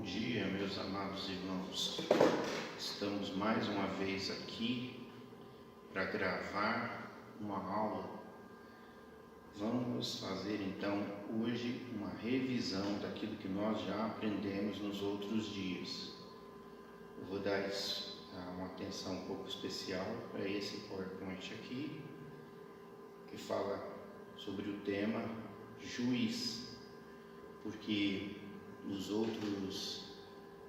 dia, meus amados irmãos. Estamos mais uma vez aqui para gravar uma aula. Vamos fazer então hoje uma revisão daquilo que nós já aprendemos nos outros dias. Eu vou dar uma atenção um pouco especial para esse PowerPoint aqui, que fala sobre o tema juiz, porque nos outros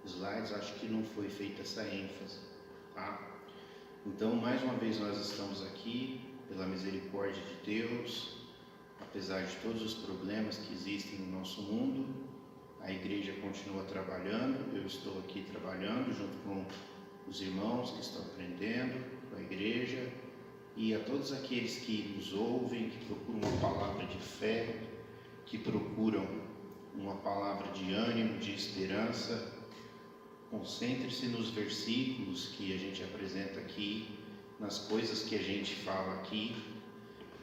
slides acho que não foi feita essa ênfase, tá? Então, mais uma vez nós estamos aqui pela misericórdia de Deus. Apesar de todos os problemas que existem no nosso mundo, a igreja continua trabalhando. Eu estou aqui trabalhando junto com os irmãos que estão aprendendo com a igreja, e a todos aqueles que nos ouvem, que procuram uma palavra de fé, que procuram uma palavra de ânimo, de esperança. Concentre-se nos versículos que a gente apresenta aqui, nas coisas que a gente fala aqui,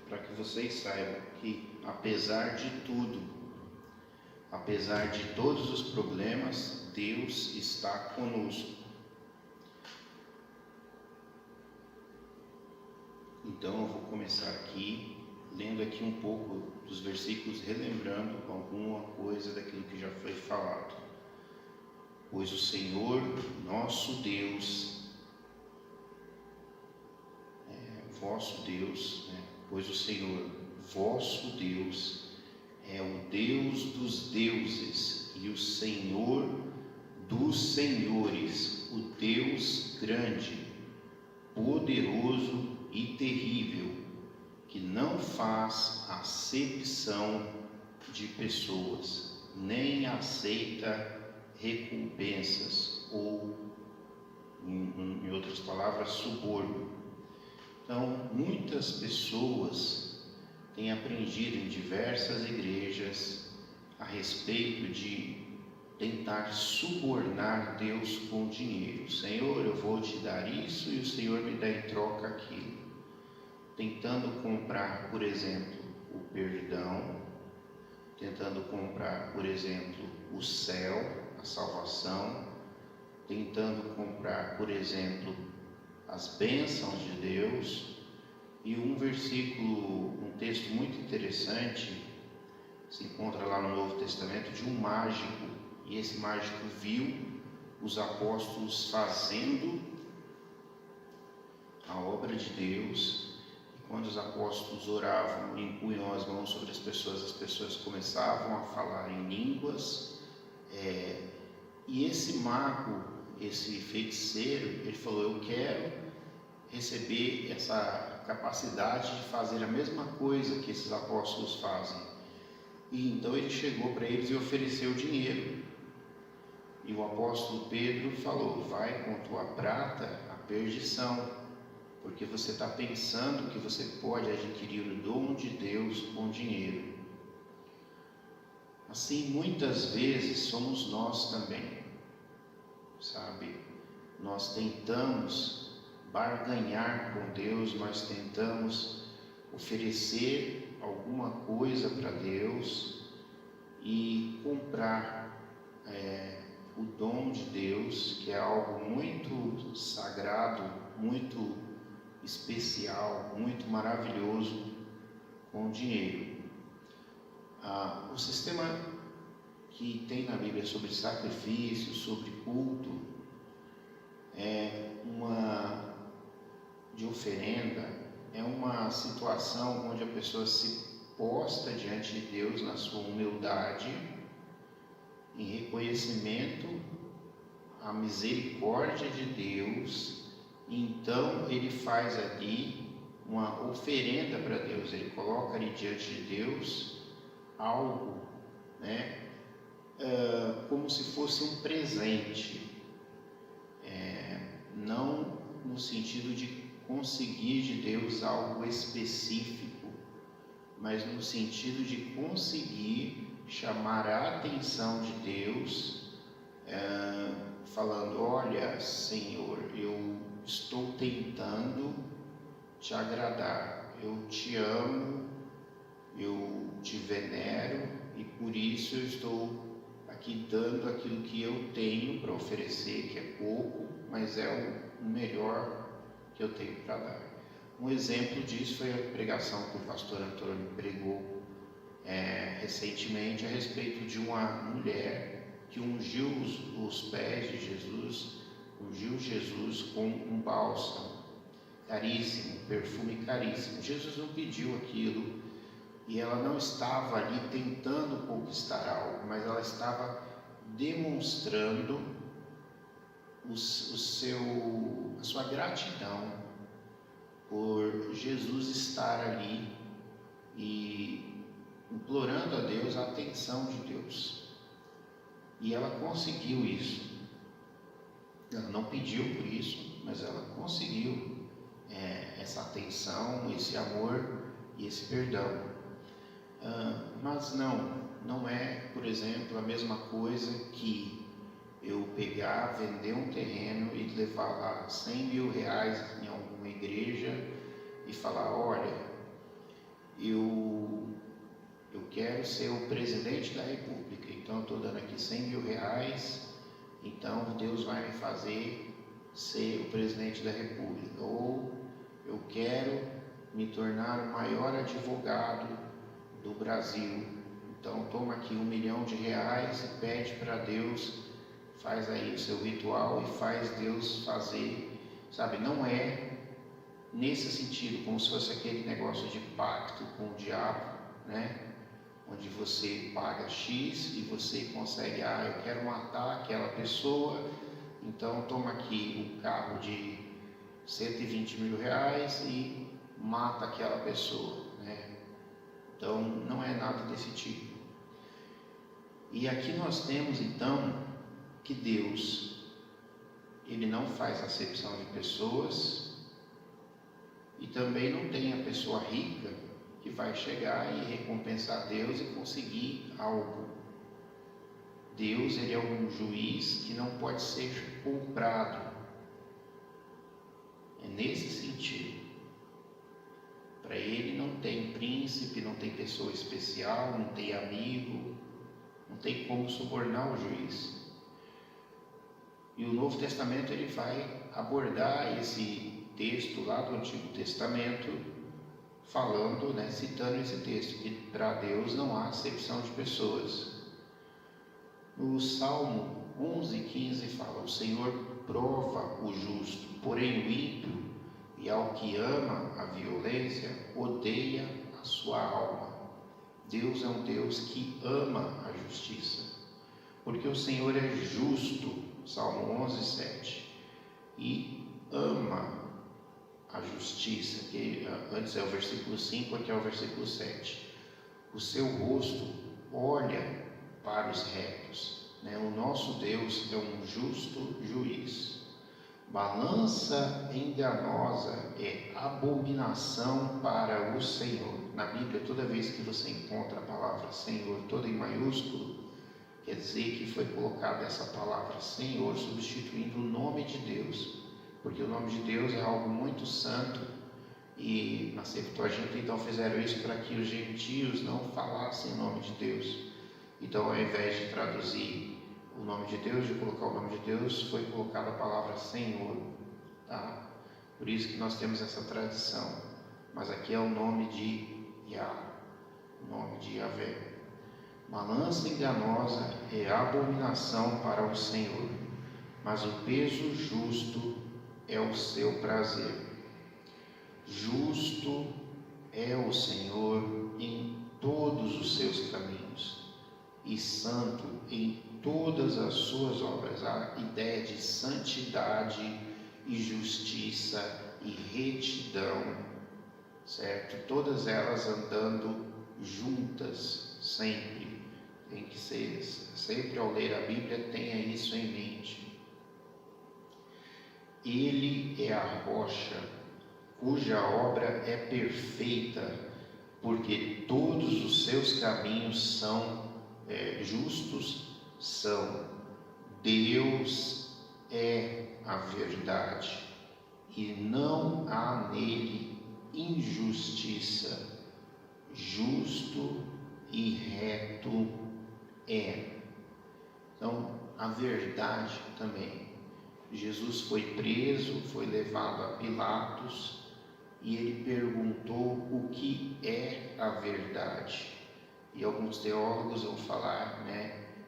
para que vocês saibam que, apesar de tudo, apesar de todos os problemas, Deus está conosco. Então eu vou começar aqui, lendo aqui um pouco dos versículos, relembrando alguma coisa daquilo que já foi falado. Pois o Senhor, nosso Deus, vosso Deus, pois o Senhor, vosso Deus, é o Deus dos deuses e o Senhor dos senhores, o Deus grande, poderoso e terrível, que não faz acepção de pessoas, nem aceita recompensas, ou, em outras palavras, suborno. Então, muitas pessoas têm aprendido em diversas igrejas a respeito de tentar subornar Deus com dinheiro. Senhor, eu vou te dar isso e o Senhor me dá em troca aquilo. Tentando comprar, por exemplo, o perdão, tentando comprar, por exemplo, o céu, a salvação, tentando comprar, por exemplo, as bênçãos de Deus. E um texto muito interessante se encontra lá no Novo Testamento, de um mágico, e esse mágico viu os apóstolos fazendo a obra de Deus. Quando os apóstolos oravam e impunham as mãos sobre as pessoas começavam a falar em línguas. E esse mago, esse feiticeiro, ele falou: eu quero receber essa capacidade de fazer a mesma coisa que esses apóstolos fazem. E então ele chegou para eles e ofereceu dinheiro. E o apóstolo Pedro falou: vai com tua prata à perdição, porque você está pensando que você pode adquirir o dom de Deus com dinheiro. Assim, muitas vezes somos nós também, sabe? Nós tentamos barganhar com Deus, nós tentamos oferecer alguma coisa para Deus e comprar o dom de Deus, que é algo muito sagrado, muito especial, muito maravilhoso, com dinheiro. O sistema que tem na Bíblia sobre sacrifício, sobre culto, de oferenda, é uma situação onde a pessoa se posta diante de Deus na sua humildade, em reconhecimento à misericórdia de Deus. Então ele faz ali uma oferenda para Deus, ele coloca ali diante de Deus algo, como se fosse um presente, não no sentido de conseguir de Deus algo específico, mas no sentido de conseguir chamar a atenção de Deus, falando: olha, Senhor, eu estou tentando te agradar, eu te amo, eu te venero, e por isso eu estou aqui dando aquilo que eu tenho para oferecer, que é pouco, mas é o melhor que eu tenho para dar. Um exemplo disso foi a pregação que o pastor Antônio pregou recentemente a respeito de uma mulher que ungiu os pés de Jesus, ungiu Jesus com um bálsamo caríssimo, perfume caríssimo. Jesus não pediu aquilo e ela não estava ali tentando conquistar algo, mas ela estava demonstrando a sua gratidão por Jesus estar ali e implorando a Deus a atenção de Deus. E ela conseguiu isso. Ela não pediu por isso, mas ela conseguiu essa atenção, esse amor e esse perdão. Mas não é, por exemplo, a mesma coisa que eu pegar, vender um terreno e levar lá 100 mil reais em alguma igreja e falar: olha, eu quero ser o presidente da república, então eu estou dando aqui 100 mil reais, então Deus vai me fazer ser o presidente da república. Ou eu quero me tornar o maior advogado do Brasil, então toma aqui 1 milhão de reais e pede para Deus, faz aí o seu ritual e faz Deus fazer, sabe? Não é nesse sentido, como se fosse aquele negócio de pacto com o diabo, né? Onde você paga X e você consegue, eu quero matar aquela pessoa, então toma aqui um carro de 120 mil reais e mata aquela pessoa, né? Então não é nada desse tipo. E aqui nós temos então que Deus, Ele não faz acepção de pessoas, e também não tem a pessoa rica que vai chegar e recompensar Deus e conseguir algo. Deus, Ele é um juiz que não pode ser comprado. É nesse sentido. Para Ele não tem príncipe, não tem pessoa especial, não tem amigo, não tem como subornar o juiz. E o Novo Testamento ele vai abordar esse texto lá do Antigo Testamento, falando, citando esse texto, que para Deus não há acepção de pessoas. No Salmo 11:15 fala: o Senhor prova o justo, porém o ímpio e ao que ama a violência odeia a sua alma. Deus é um Deus que ama a justiça, porque o Senhor é justo, Salmo 11:7, e ama a justiça, que antes é o versículo 5, aqui é o versículo 7. O seu rosto olha para os retos, O nosso Deus é um justo juiz. Balança enganosa é abominação para o Senhor. Na Bíblia, toda vez que você encontra a palavra Senhor toda em maiúsculo, quer dizer que foi colocada essa palavra Senhor substituindo o nome de Deus, porque o nome de Deus é algo muito santo, e na Septuaginta então fizeram isso para que os gentios não falassem o nome de Deus. Então, ao invés de traduzir o nome de Deus, de colocar o nome de Deus, foi colocada a palavra Senhor, tá? Por isso que nós temos essa tradição. Mas aqui é o nome de Yah, o nome de Yahvé. Balança enganosa é abominação para o Senhor, mas o peso justo é o seu prazer. Justo é o Senhor em todos os seus caminhos, e santo em todas as suas obras. A ideia de santidade e justiça e retidão, certo? Todas elas andando juntas sempre. Tem que ser, sempre ao ler a Bíblia, tenha isso em mente. Ele é a rocha cuja obra é perfeita, porque todos os seus caminhos são justos são. Deus é a verdade e não há nele injustiça. Justo e reto é. Então, a verdade também. Jesus foi preso, foi levado a Pilatos e ele perguntou o que é a verdade. E alguns teólogos vão falar,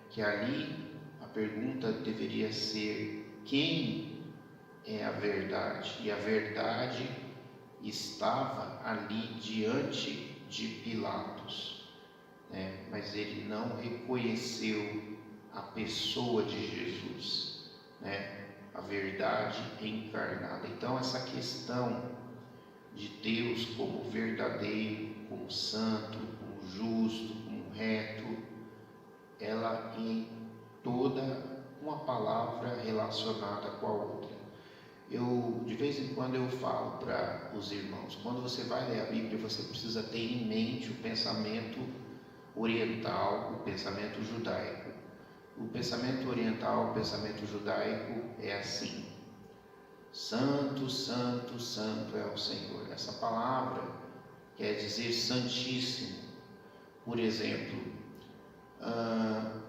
que ali a pergunta deveria ser: quem é a verdade? E a verdade estava ali diante de Pilatos, mas ele não reconheceu a pessoa de Jesus, a verdade encarnada. Então, essa questão de Deus como verdadeiro, como santo, como justo, como reto, ela em toda uma palavra relacionada com a outra. De vez em quando eu falo para os irmãos, quando você vai ler a Bíblia, você precisa ter em mente o pensamento oriental, o pensamento judaico. O pensamento oriental, o pensamento judaico é assim: santo, santo, santo é o Senhor. Essa palavra quer dizer santíssimo. Por exemplo,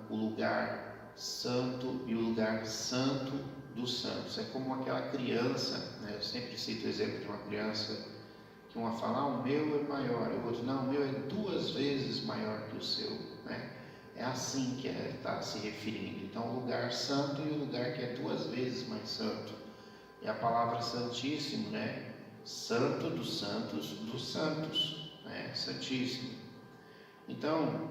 o lugar santo e o lugar santo dos santos. É como aquela criança, eu sempre cito o exemplo de uma criança que uma fala: o meu é maior, e o outro: não, o meu é 2 vezes maior que o seu, É assim que ele está se referindo. Então, o lugar santo e o lugar que é 2 vezes mais santo. E a palavra santíssimo, santo dos santos, santíssimo. Então,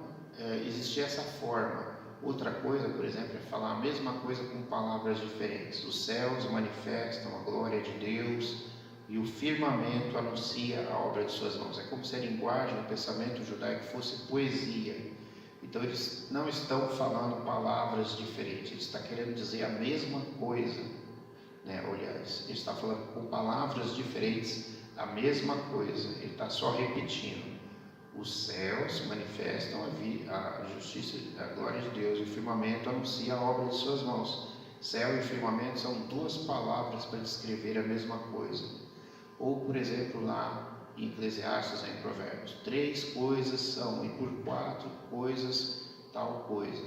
existe essa forma. Outra coisa, por exemplo, é falar a mesma coisa com palavras diferentes. Os céus manifestam a glória de Deus e o firmamento anuncia a obra de suas mãos. É como se a linguagem, o pensamento judaico fosse poesia. Então, eles não estão falando palavras diferentes, eles estão querendo dizer a mesma coisa, Aliás, ele está falando com palavras diferentes a mesma coisa, ele está só repetindo. Os céus manifestam a justiça, a glória de Deus, e o firmamento anuncia a obra de suas mãos. Céu e firmamento são 2 palavras para descrever a mesma coisa. Ou, por exemplo, lá em Eclesiastes, em Provérbios, 3 coisas são, e por 4 coisas tal coisa.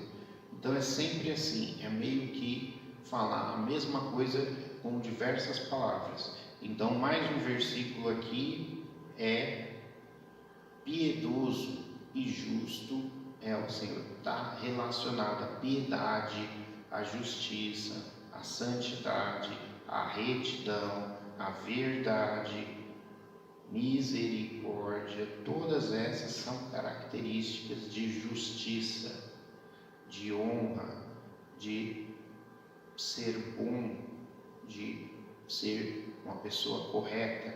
Então é sempre assim, é meio que falar a mesma coisa com diversas palavras. Então, mais um versículo aqui é: piedoso e justo é o Senhor. Está relacionado à piedade, à justiça, à santidade, à retidão, à verdade, misericórdia. Todas essas são características de justiça, de honra, de ser bom, de ser uma pessoa correta.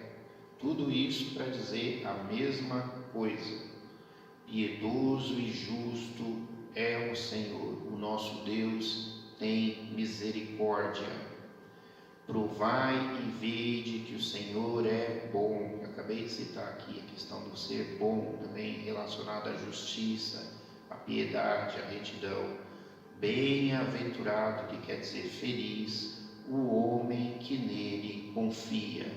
Tudo isso para dizer a mesma coisa. Piedoso e justo é o Senhor, o nosso Deus tem misericórdia. Provai e vede que o Senhor é bom. Eu acabei de citar aqui a questão do ser bom, também relacionada à justiça, à piedade, à retidão. Bem-aventurado, que quer dizer feliz, o homem que nele confia.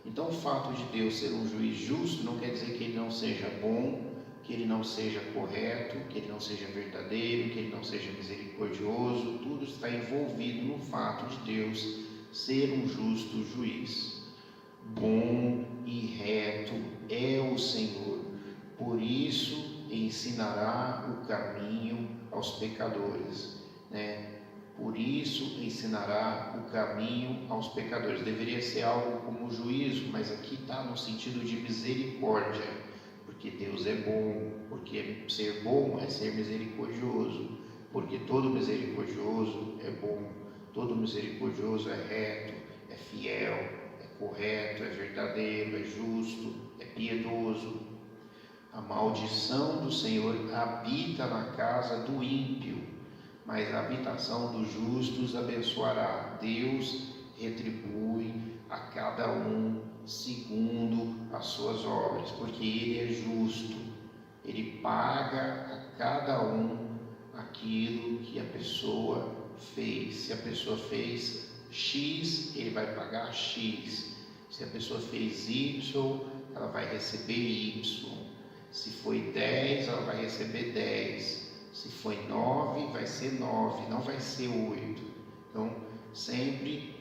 Então, o fato de Deus ser um juiz justo não quer dizer que ele não seja bom, que ele não seja correto, que ele não seja verdadeiro, que ele não seja misericordioso. Tudo está envolvido no fato de Deus ser um justo juiz. Bom e reto é o Senhor, por isso ensinará o caminho aos pecadores, Por isso ensinará o caminho aos pecadores. Deveria ser algo como juízo, mas aqui está no sentido de misericórdia, porque Deus é bom, porque ser bom é ser misericordioso, porque todo misericordioso é bom, todo misericordioso é reto, é fiel, é correto, é verdadeiro, é justo, é piedoso. A maldição do Senhor habita na casa do ímpio, mas a habitação dos justos abençoará. Deus retribui a cada um segundo as suas obras, porque Ele é justo. Ele paga a cada um aquilo que a pessoa fez. Se a pessoa fez X, Ele vai pagar X. Se a pessoa fez Y, ela vai receber Y. Se foi 10, ela vai receber 10. Se foi 9, vai ser 9, não vai ser 8. Então, sempre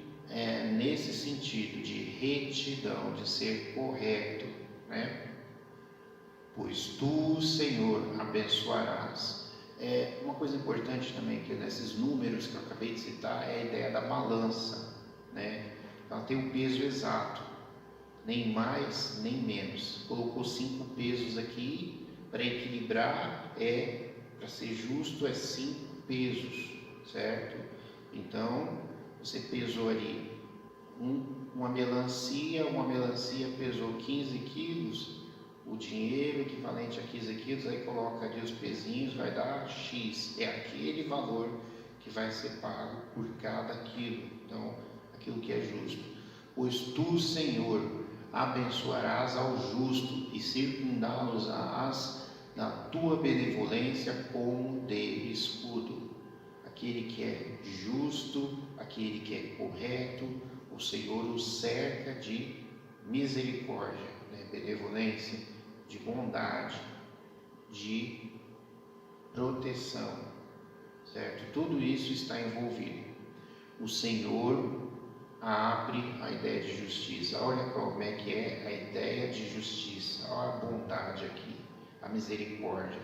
nesse sentido de retidão, de ser correto, né? Pois tu, Senhor, abençoarás. Uma coisa importante também, que nesses números que eu acabei de citar, é a ideia da balança, né? Ela tem o peso exato, nem mais nem menos. Colocou 5 pesos aqui para equilibrar, para ser justo, 5 pesos, certo? Então você pesou ali uma melancia pesou 15 quilos, o dinheiro equivalente a 15 quilos, aí coloca ali os pezinhos, vai dar X, é aquele valor que vai ser pago por cada quilo. Então, aquilo que é justo. Pois tu, Senhor, abençoarás ao justo e circundá-los-ás na tua benevolência como de escudo. Aquele que é justo, aquele que é correto, o Senhor o cerca de misericórdia, né? Benevolência, de bondade, de proteção, certo? Tudo isso está envolvido. O Senhor abre a ideia de justiça. Olha como é que é a ideia de justiça. Olha a bondade aqui, a misericórdia.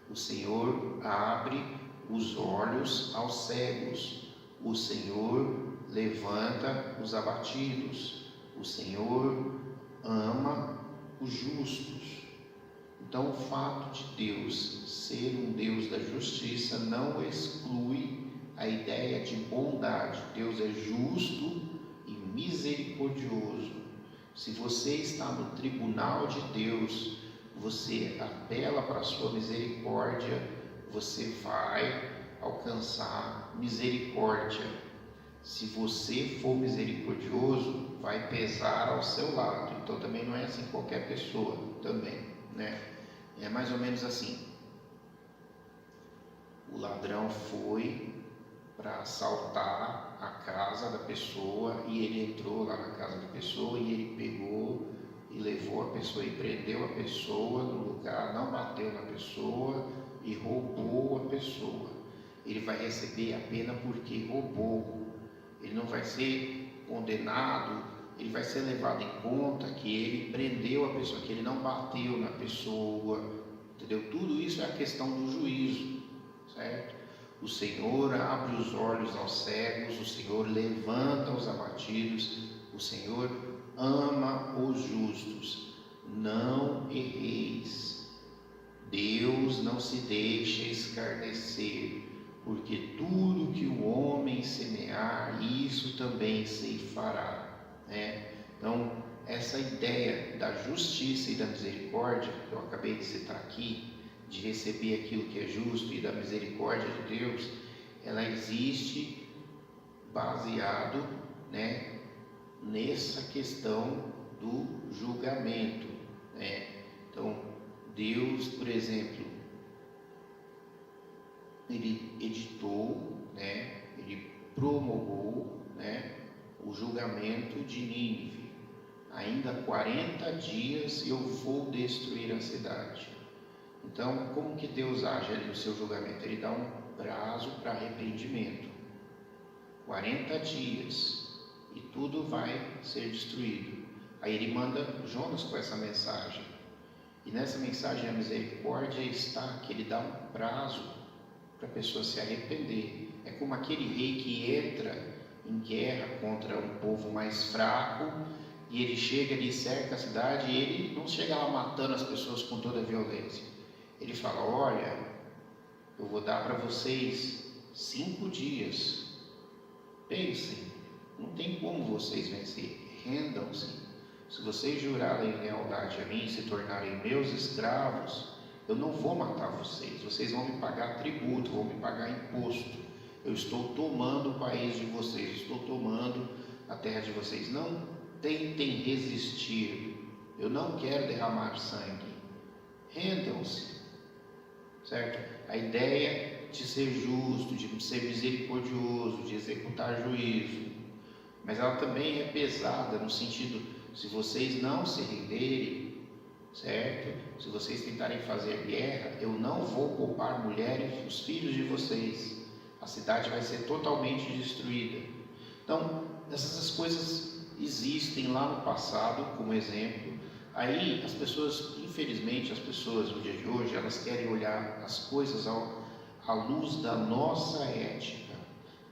O Senhor abre os olhos aos cegos. O Senhor levanta os abatidos. O Senhor ama os justos. Então, o fato de Deus ser um Deus da justiça não exclui a ideia de bondade. Deus é justo e misericordioso. Se você está no tribunal de Deus, você apela para a sua misericórdia, você vai alcançar misericórdia. Se você for misericordioso, vai pesar ao seu lado. Então também não é assim qualquer pessoa também, né? É mais ou menos assim. O ladrão foi para assaltar a casa da pessoa e ele entrou lá na casa da pessoa e ele pegou e levou a pessoa e prendeu a pessoa no lugar, não bateu na pessoa e roubou a pessoa. Ele vai receber a pena porque roubou. Ele não vai ser condenado, ele vai ser levado em conta que ele prendeu a pessoa, que ele não bateu na pessoa, entendeu? Tudo isso é a questão do juízo, certo? O Senhor abre os olhos aos cegos, o Senhor levanta os abatidos, o Senhor ama os justos. Não erreis, Deus não se deixa escarnecer, porque tudo que o homem semear, isso também ceifará, né? Então, essa ideia da justiça e da misericórdia, que eu acabei de citar aqui, de receber aquilo que é justo e da misericórdia de Deus, ela existe baseado, né, nessa questão do julgamento, né? Então, Deus, por exemplo, ele editou, né, ele promulgou, né, o julgamento de Nínive. Ainda 40 dias eu vou destruir a cidade. Então, como que Deus age ali no seu julgamento? Ele dá um prazo para arrependimento. 40 dias e tudo vai ser destruído. Aí ele manda Jonas com essa mensagem. E nessa mensagem a misericórdia está que ele dá um prazo para a pessoa se arrepender. É como aquele rei que entra em guerra contra um povo mais fraco e ele chega ali, cerca a cidade e ele não chega lá matando as pessoas com toda a violência. Ele fala: olha, eu vou dar para vocês 5 dias. Pensem, não tem como vocês vencer. Rendam-se. Se vocês jurarem lealdade a mim e se tornarem meus escravos, eu não vou matar vocês. Vocês vão me pagar tributo, vão me pagar imposto. Eu estou tomando o país de vocês, estou tomando a terra de vocês. Não tentem resistir. Eu não quero derramar sangue. Rendam-se, certo? A ideia de ser justo, de ser misericordioso, de executar juízo, mas ela também é pesada no sentido: se vocês não se renderem, certo? Se vocês tentarem fazer guerra, eu não vou poupar mulheres, os filhos de vocês. A cidade vai ser totalmente destruída. Então, essas coisas existem lá no passado, como exemplo. Aí, as pessoas, infelizmente, as pessoas no dia de hoje, elas querem olhar as coisas à luz da nossa ética,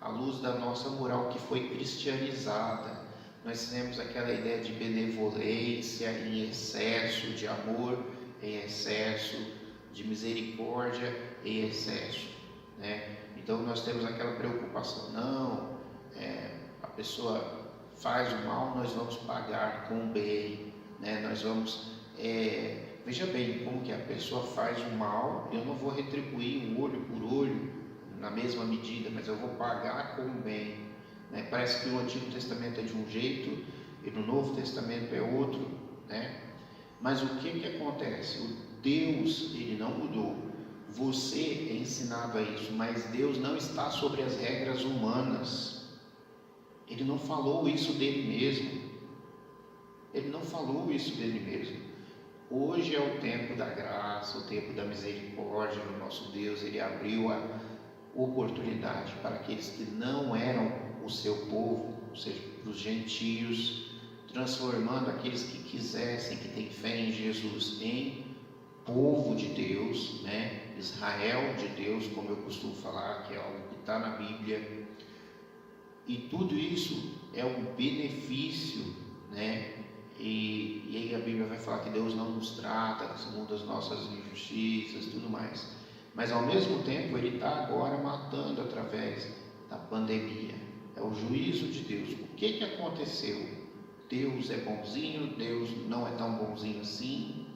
à luz da nossa moral que foi cristianizada. Nós temos aquela ideia de benevolência em excesso, de amor em excesso, de misericórdia em excesso, né? Então nós temos aquela preocupação, não, a pessoa faz o mal, nós vamos pagar com o bem, né? Nós vamos, veja bem, como que a pessoa faz o mal, eu não vou retribuir um olho por olho na mesma medida, mas eu vou pagar com o bem, né? Parece que o Antigo Testamento é de um jeito e no Novo Testamento é outro, né? Mas o que acontece? O Deus, ele não mudou. Você é ensinado a isso, mas Deus não está sobre as regras humanas. Ele não falou isso dele mesmo. Ele não falou isso dele mesmo. Hoje é o tempo da graça, o tempo da misericórdia do nosso Deus. Ele abriu a oportunidade para aqueles que não eram o seu povo, ou seja, para os gentios, transformando aqueles que quisessem, que têm fé em Jesus, em povo de Deus, né? Israel de Deus, como eu costumo falar, que é algo que está na Bíblia. E tudo isso é um benefício, né? E aí a Bíblia vai falar que Deus não nos trata segundo as nossas injustiças e tudo mais. Mas ao mesmo tempo Ele está agora matando através da pandemia. É o juízo de Deus. O que aconteceu? Deus é bonzinho, Deus não é tão bonzinho assim.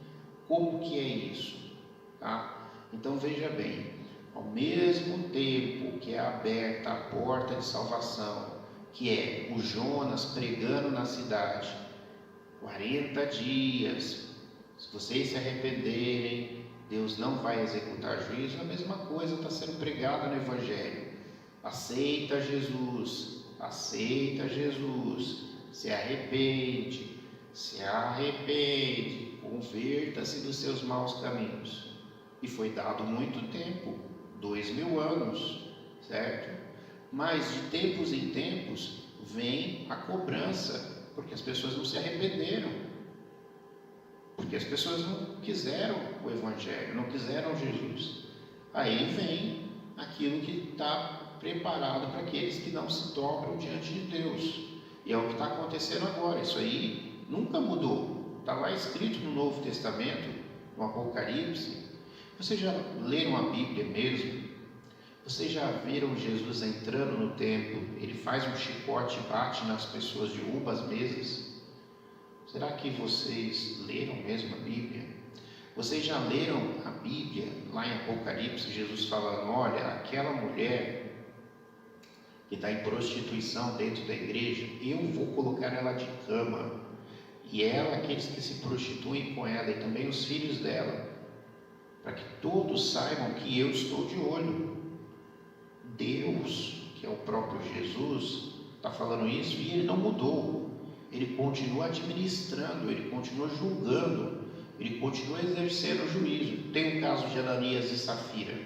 Como que é isso? Tá? Então veja bem, ao mesmo tempo que é aberta a porta de salvação, que é o Jonas pregando na cidade, 40 dias, se vocês se arrependerem, Deus não vai executar juízo, a mesma coisa está sendo pregada no Evangelho. Aceita Jesus, se arrepende, converta-se dos seus maus caminhos. E foi dado muito tempo, 2000 anos, certo? Mas de tempos em tempos vem a cobrança, porque as pessoas não se arrependeram, porque as pessoas não quiseram o Evangelho, não quiseram Jesus. Aí vem aquilo que está preparado para aqueles que não se dobram diante de Deus. E é o que está acontecendo agora. Isso aí nunca mudou. Está lá escrito no Novo Testamento, no Apocalipse. Vocês já leram a Bíblia mesmo? Vocês já viram Jesus entrando no templo? Ele faz um chicote e bate nas pessoas, derruba as mesas. Será que vocês leram mesmo a Bíblia? Vocês já leram a Bíblia lá em Apocalipse? Jesus falando, olha, aquela mulher que está em prostituição dentro da igreja, eu vou colocar ela de cama, e ela, aqueles que se prostituem com ela, e também os filhos dela, para que todos saibam que eu estou de olho. Deus, que é o próprio Jesus, está falando isso, e Ele não mudou. Ele continua administrando, Ele continua julgando, Ele continua exercendo o juízo. Tem o caso de Ananias e Safira.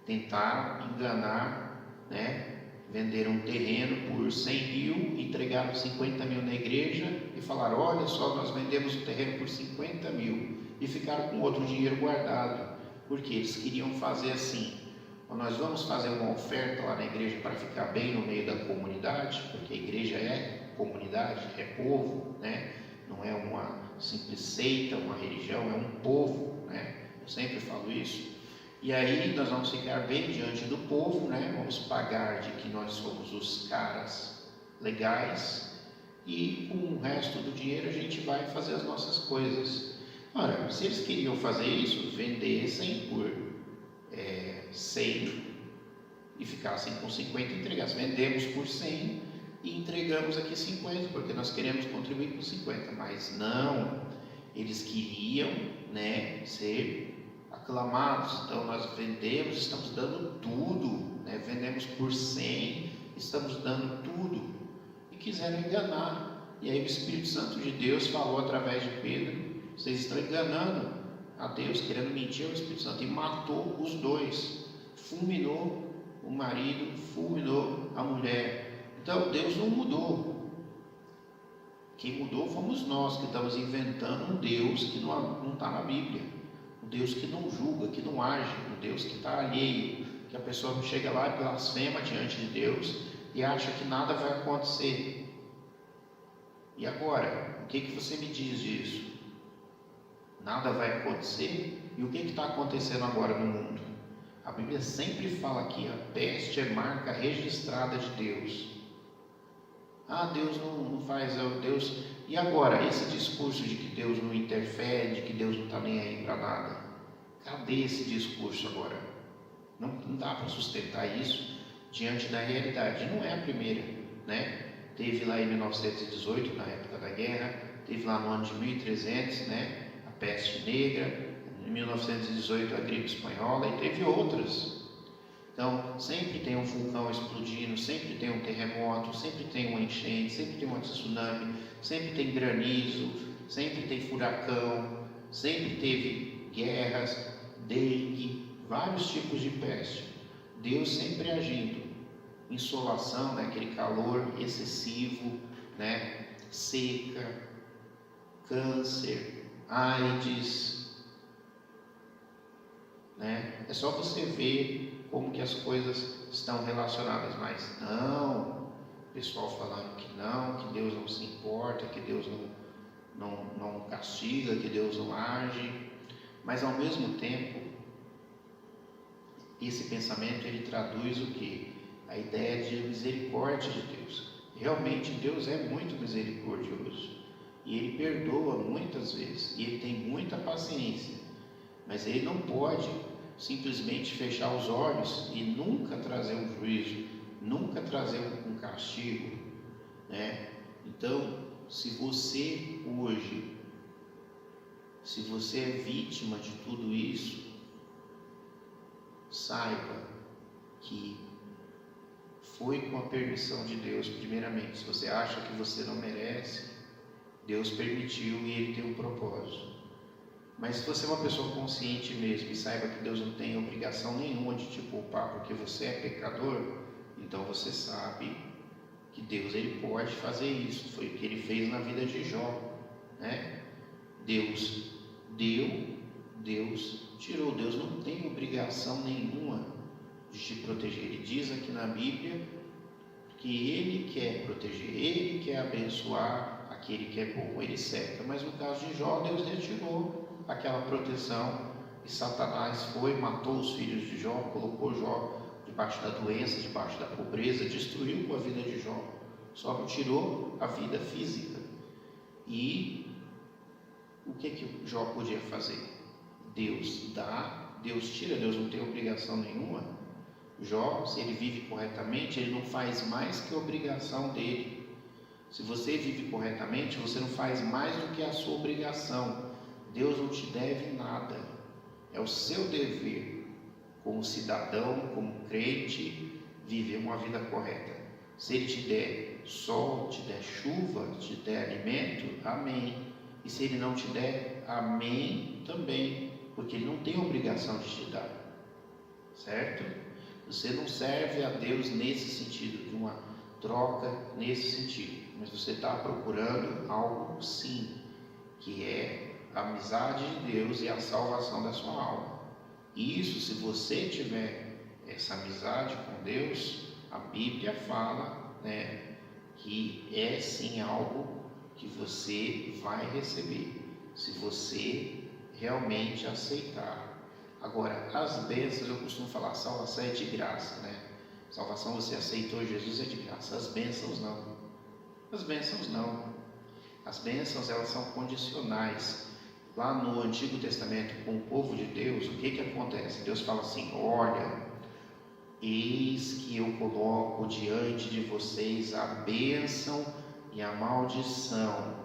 Tentaram enganar, né? Venderam um terreno por 100 mil, entregaram 50 mil na igreja e falaram, olha só, nós vendemos o terreno por 50 mil, e ficaram com outro dinheiro guardado, porque eles queriam fazer assim, nós vamos fazer uma oferta lá na igreja para ficar bem no meio da comunidade, porque a igreja é comunidade, é povo, né? Não é uma simples seita, uma religião, é um povo, né? Eu sempre falo isso. E aí nós vamos ficar bem diante do povo, né? Vamos pagar de que nós somos os caras legais, e com o resto do dinheiro a gente vai fazer as nossas coisas. Ora, se eles queriam fazer isso, vendessem por 100 e ficassem com 50 e entregassem. Vendemos por 100 e entregamos aqui 50, porque nós queremos contribuir com 50. Mas não, eles queriam, né, ser aclamados. Então nós vendemos, estamos dando tudo, né? Vendemos por 100, estamos dando tudo, e quiseram enganar. E aí o Espírito Santo de Deus falou através de Pedro: vocês estão enganando a Deus, querendo mentir ao Espírito Santo, e matou os dois, fulminou o marido, fulminou a mulher. Então Deus não mudou. Quem mudou fomos nós, que estamos inventando um Deus que não está na Bíblia, um Deus que não julga, que não age, um Deus que está alheio, que a pessoa chega lá e blasfema diante de Deus e acha que nada vai acontecer. E agora, o que você me diz disso? Nada vai acontecer? E o que está acontecendo agora no mundo? A Bíblia sempre fala que a peste é marca registrada de Deus. Deus não faz, Deus. E agora, esse discurso de que Deus não interfere, de que Deus não está nem aí para nada? Cadê esse discurso agora? Não dá para sustentar isso diante da realidade. Não é a primeira, né? Teve lá em 1918, na época da guerra, teve lá no ano de 1300, né? A peste negra, em 1918 a gripe espanhola, e teve outras. Então, sempre tem um vulcão explodindo, sempre tem um terremoto, sempre tem uma enchente, sempre tem um tsunami, sempre tem granizo, sempre tem furacão, sempre teve guerras, dengue, vários tipos de peste. Deus sempre agindo. Insolação, né, aquele calor excessivo, né, seca, câncer, AIDS, né? É só você ver como que as coisas estão relacionadas, mas não, o pessoal falando que Deus não se importa, que Deus não castiga, que Deus não age, mas ao mesmo tempo, esse pensamento ele traduz o que? A ideia de misericórdia de Deus. Realmente Deus é muito misericordioso, e Ele perdoa muitas vezes, e Ele tem muita paciência, mas Ele não pode simplesmente fechar os olhos e nunca trazer um juízo, nunca trazer um castigo, né? Então, se você hoje, se você é vítima de tudo isso, saiba que foi com a permissão de Deus, primeiramente. Se você acha que você não merece, Deus permitiu e Ele tem um propósito. Mas se você é uma pessoa consciente mesmo e saiba que Deus não tem obrigação nenhuma de te poupar porque você é pecador, então você sabe que Deus ele pode fazer isso. Foi o que Ele fez na vida de Jó, né? Deus deu, Deus tirou. Deus não tem obrigação nenhuma de te proteger. Ele diz aqui na Bíblia que Ele quer proteger, Ele quer abençoar aquele que é bom, Ele cerca. Mas no caso de Jó, Deus retirou aquela proteção e Satanás foi, matou os filhos de Jó, colocou Jó debaixo da doença, debaixo da pobreza, destruiu com a vida de Jó, só tirou a vida física. E o que Jó podia fazer? Deus dá, Deus tira, Deus não tem obrigação nenhuma. Jó, se ele vive corretamente, ele não faz mais que a obrigação dele. Se você vive corretamente, você não faz mais do que a sua obrigação. Deus não te deve nada, é o seu dever, como cidadão, como crente, viver uma vida correta. Se Ele te der sol, te der chuva, te der alimento, amém. E se Ele não te der, amém também, porque Ele não tem obrigação de te dar, certo? Você não serve a Deus nesse sentido, de uma troca nesse sentido, mas você está procurando algo sim, que é a amizade de Deus e a salvação da sua alma. Isso, se você tiver essa amizade com Deus, a Bíblia fala, né, que é sim algo que você vai receber, se você realmente aceitar. Agora, as bênçãos, eu costumo falar, salvação é de graça, né? Salvação, você aceitou Jesus, é de graça. As bênçãos não. As bênçãos não. As bênçãos, elas são condicionais. Lá no Antigo Testamento, com o povo de Deus, o que acontece? Deus fala assim: olha, eis que eu coloco diante de vocês a bênção e a maldição.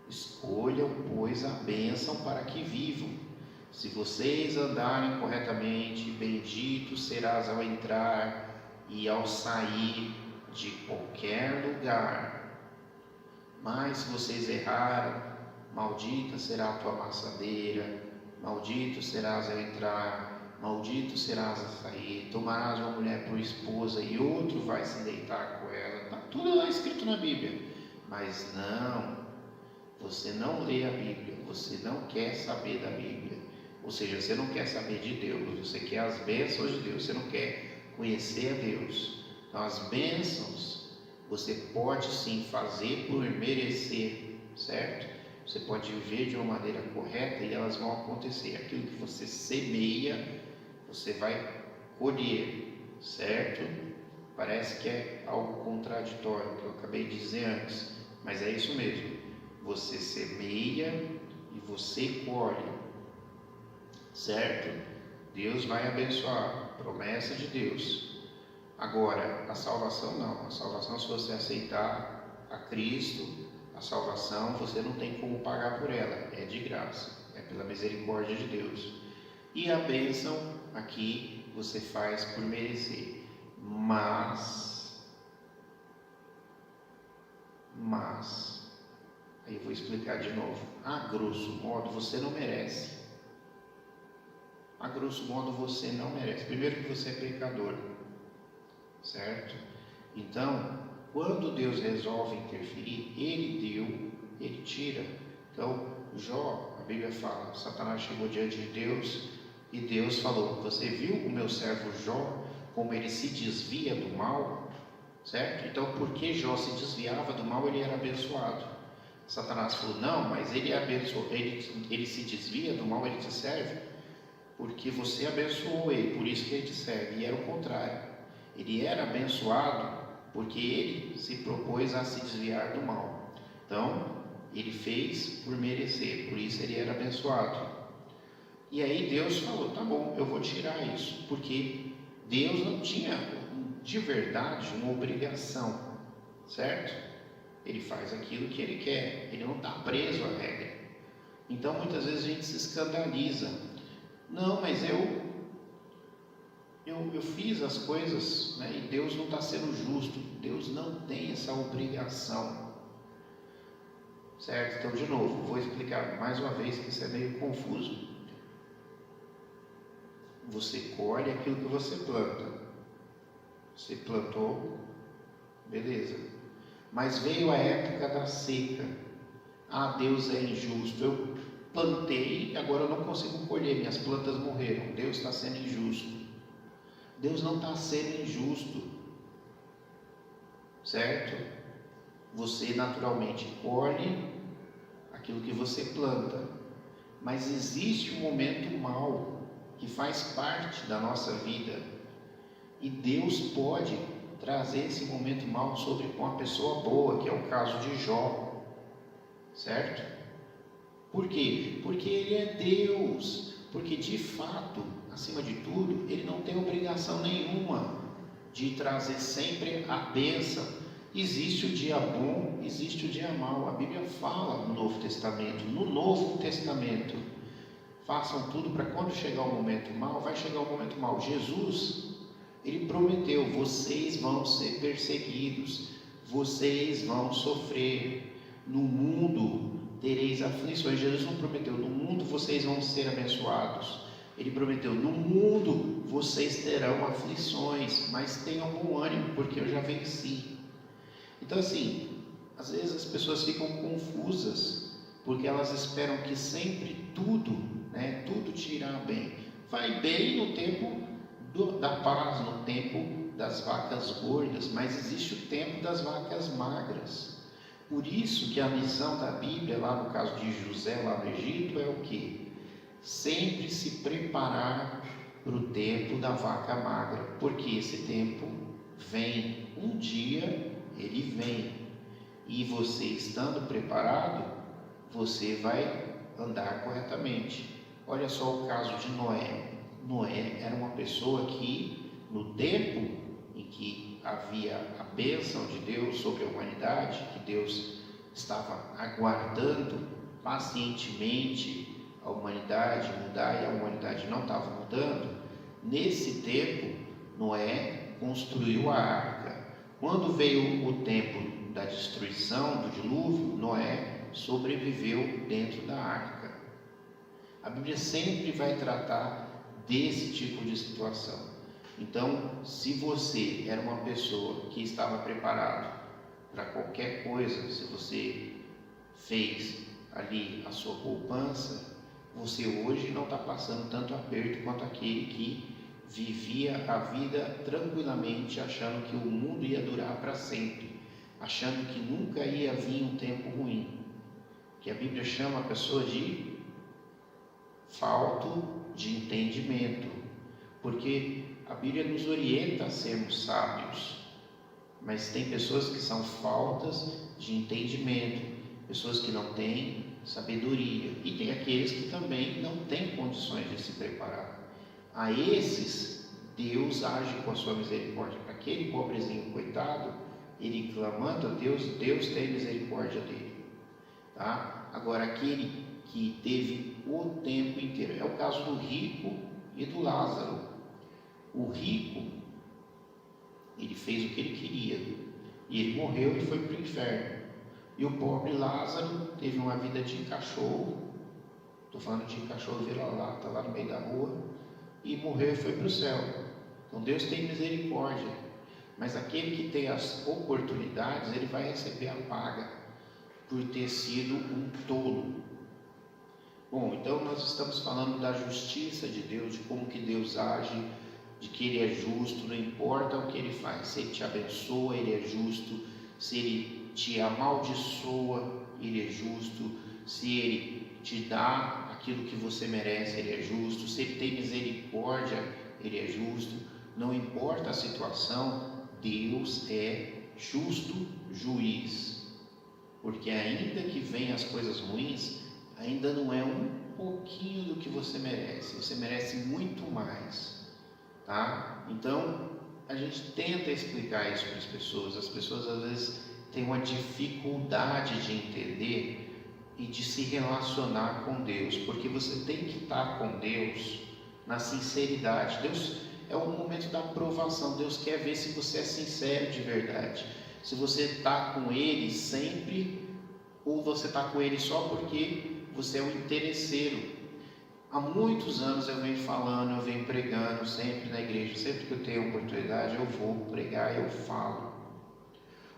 Escolham, pois, a bênção para que vivam. Se vocês andarem corretamente, bendito serás ao entrar e ao sair de qualquer lugar. mas se vocês erraram, maldita será a tua amassadeira, maldito serás ao entrar, maldito serás a sair, tomarás uma mulher por esposa e outro vai se deitar com ela. Está tudo lá escrito na Bíblia. Mas não, você não lê a Bíblia, você não quer saber da Bíblia. Ou seja, você não quer saber de Deus, você quer as bênçãos de Deus, você não quer conhecer a Deus. Então as bênçãos você pode sim fazer por merecer, certo? Você pode viver de uma maneira correta e elas vão acontecer. Aquilo que você semeia, você vai colher, certo? Parece que é algo contraditório, que eu acabei de dizer antes, mas é isso mesmo. Você semeia e você colhe, certo? Deus vai abençoar, promessa de Deus. Agora, a salvação não. A salvação, se você aceitar a Cristo, a salvação você não tem como pagar por ela, é de graça, é pela misericórdia de Deus. E a bênção aqui você faz por merecer, mas, aí eu vou explicar de novo. A grosso modo você não merece. A grosso modo você não merece. Primeiro que você é pecador, certo? Então, quando Deus resolve interferir, Ele deu, Ele tira. Então, Jó, a Bíblia fala, Satanás chegou diante de Deus e Deus falou: você viu o meu servo Jó, como ele se desvia do mal? Certo? Então, porque Jó se desviava do mal, ele era abençoado. Satanás falou: não, mas ele abençoou, ele se desvia do mal, ele te serve, porque você abençoou ele, por isso que ele te serve. E era o contrário, ele era abençoado porque ele se propôs a se desviar do mal. Então, ele fez por merecer, por isso ele era abençoado. E aí Deus falou: tá bom, eu vou tirar isso, porque Deus não tinha de verdade uma obrigação, certo? Ele faz aquilo que ele quer, ele não está preso à regra. Então muitas vezes a gente se escandaliza: não, mas eu fiz as coisas, né, e Deus não está sendo justo. Deus não tem essa obrigação, certo? Então, de novo, vou explicar mais uma vez, que isso é meio confuso. Você colhe aquilo que você planta. Você plantou, beleza, mas veio a época da seca. Ah, Deus é injusto, eu plantei e agora eu não consigo colher, minhas plantas morreram. Deus está sendo injusto. Deus não está sendo injusto, certo? Você naturalmente colhe aquilo que você planta, mas existe um momento mau que faz parte da nossa vida, e Deus pode trazer esse momento mau sobre uma pessoa boa, que é o caso de Jó, certo? Por quê? Porque Ele é Deus, porque de fato, acima de tudo, Ele não tem obrigação nenhuma de trazer sempre a bênção. Existe o dia bom, existe o dia mau. A Bíblia fala no Novo Testamento. No Novo Testamento, façam tudo para quando chegar o momento mau, vai chegar o momento mau. Jesus, Ele prometeu: vocês vão ser perseguidos, vocês vão sofrer, no mundo tereis aflições. Jesus não prometeu: no mundo vocês vão ser abençoados. Ele prometeu: no mundo vocês terão aflições, mas tenham bom ânimo, porque eu já venci. Então, assim, às vezes as pessoas ficam confusas, porque elas esperam que sempre tudo te irá bem. Vai bem no tempo da paz, no tempo das vacas gordas, mas existe o tempo das vacas magras. Por isso que a missão da Bíblia, lá no caso de José, lá no Egito, é o quê? Sempre se preparar para o tempo da vaca magra, porque esse tempo vem, um dia ele vem, e você estando preparado, você vai andar corretamente. Olha só o caso de Noé. Noé era uma pessoa que, no tempo em que havia a bênção de Deus sobre a humanidade, que Deus estava aguardando pacientemente a humanidade mudar, e a humanidade não estava mudando, nesse tempo Noé construiu a arca. Quando veio o tempo da destruição, do dilúvio, Noé sobreviveu dentro da arca. A Bíblia sempre vai tratar desse tipo de situação. Então, se você era uma pessoa que estava preparado para qualquer coisa, se você fez ali a sua poupança, você hoje não está passando tanto aperto quanto aquele que vivia a vida tranquilamente, achando que o mundo ia durar para sempre, achando que nunca ia vir um tempo ruim, que a Bíblia chama a pessoa de falto de entendimento, porque a Bíblia nos orienta a sermos sábios, mas tem pessoas que são faltas de entendimento, pessoas que não têm sabedoria, e tem aqueles que também não têm condições de se preparar. A esses, Deus age com a sua misericórdia. Aquele pobrezinho coitado, ele clamando a Deus, Deus tem misericórdia dele, tá? Agora, aquele que teve o tempo inteiro, é o caso do rico e do Lázaro. O rico, ele fez o que ele queria, e ele morreu e foi para o inferno. E o pobre Lázaro teve uma vida de cachorro, estou falando de cachorro vira-lata lá no meio da rua, e morreu e foi para o céu. Então Deus tem misericórdia, mas aquele que tem as oportunidades, ele vai receber a paga por ter sido um tolo. Bom, então nós estamos falando da justiça de Deus, de como que Deus age, de que Ele é justo, não importa o que Ele faz. Se Ele te abençoa, Ele é justo. Se Ele te amaldiçoa, Ele é justo. Se Ele te dá aquilo que você merece, Ele é justo. Se Ele tem misericórdia, Ele é justo. Não importa a situação, Deus é justo juiz. Porque ainda que venham as coisas ruins, ainda não é um pouquinho do que você merece. Você merece muito mais. Tá? Então, a gente tenta explicar isso para as pessoas. As pessoas às vezes têm uma dificuldade de entender e de se relacionar com Deus, porque você tem que estar com Deus na sinceridade. Deus é o momento da aprovação. Deus quer ver se você é sincero de verdade, se você está com Ele sempre, ou você está com Ele só porque você é um interesseiro. Há muitos anos eu venho falando, eu venho pregando sempre na igreja, sempre que eu tenho oportunidade eu vou pregar, eu falo.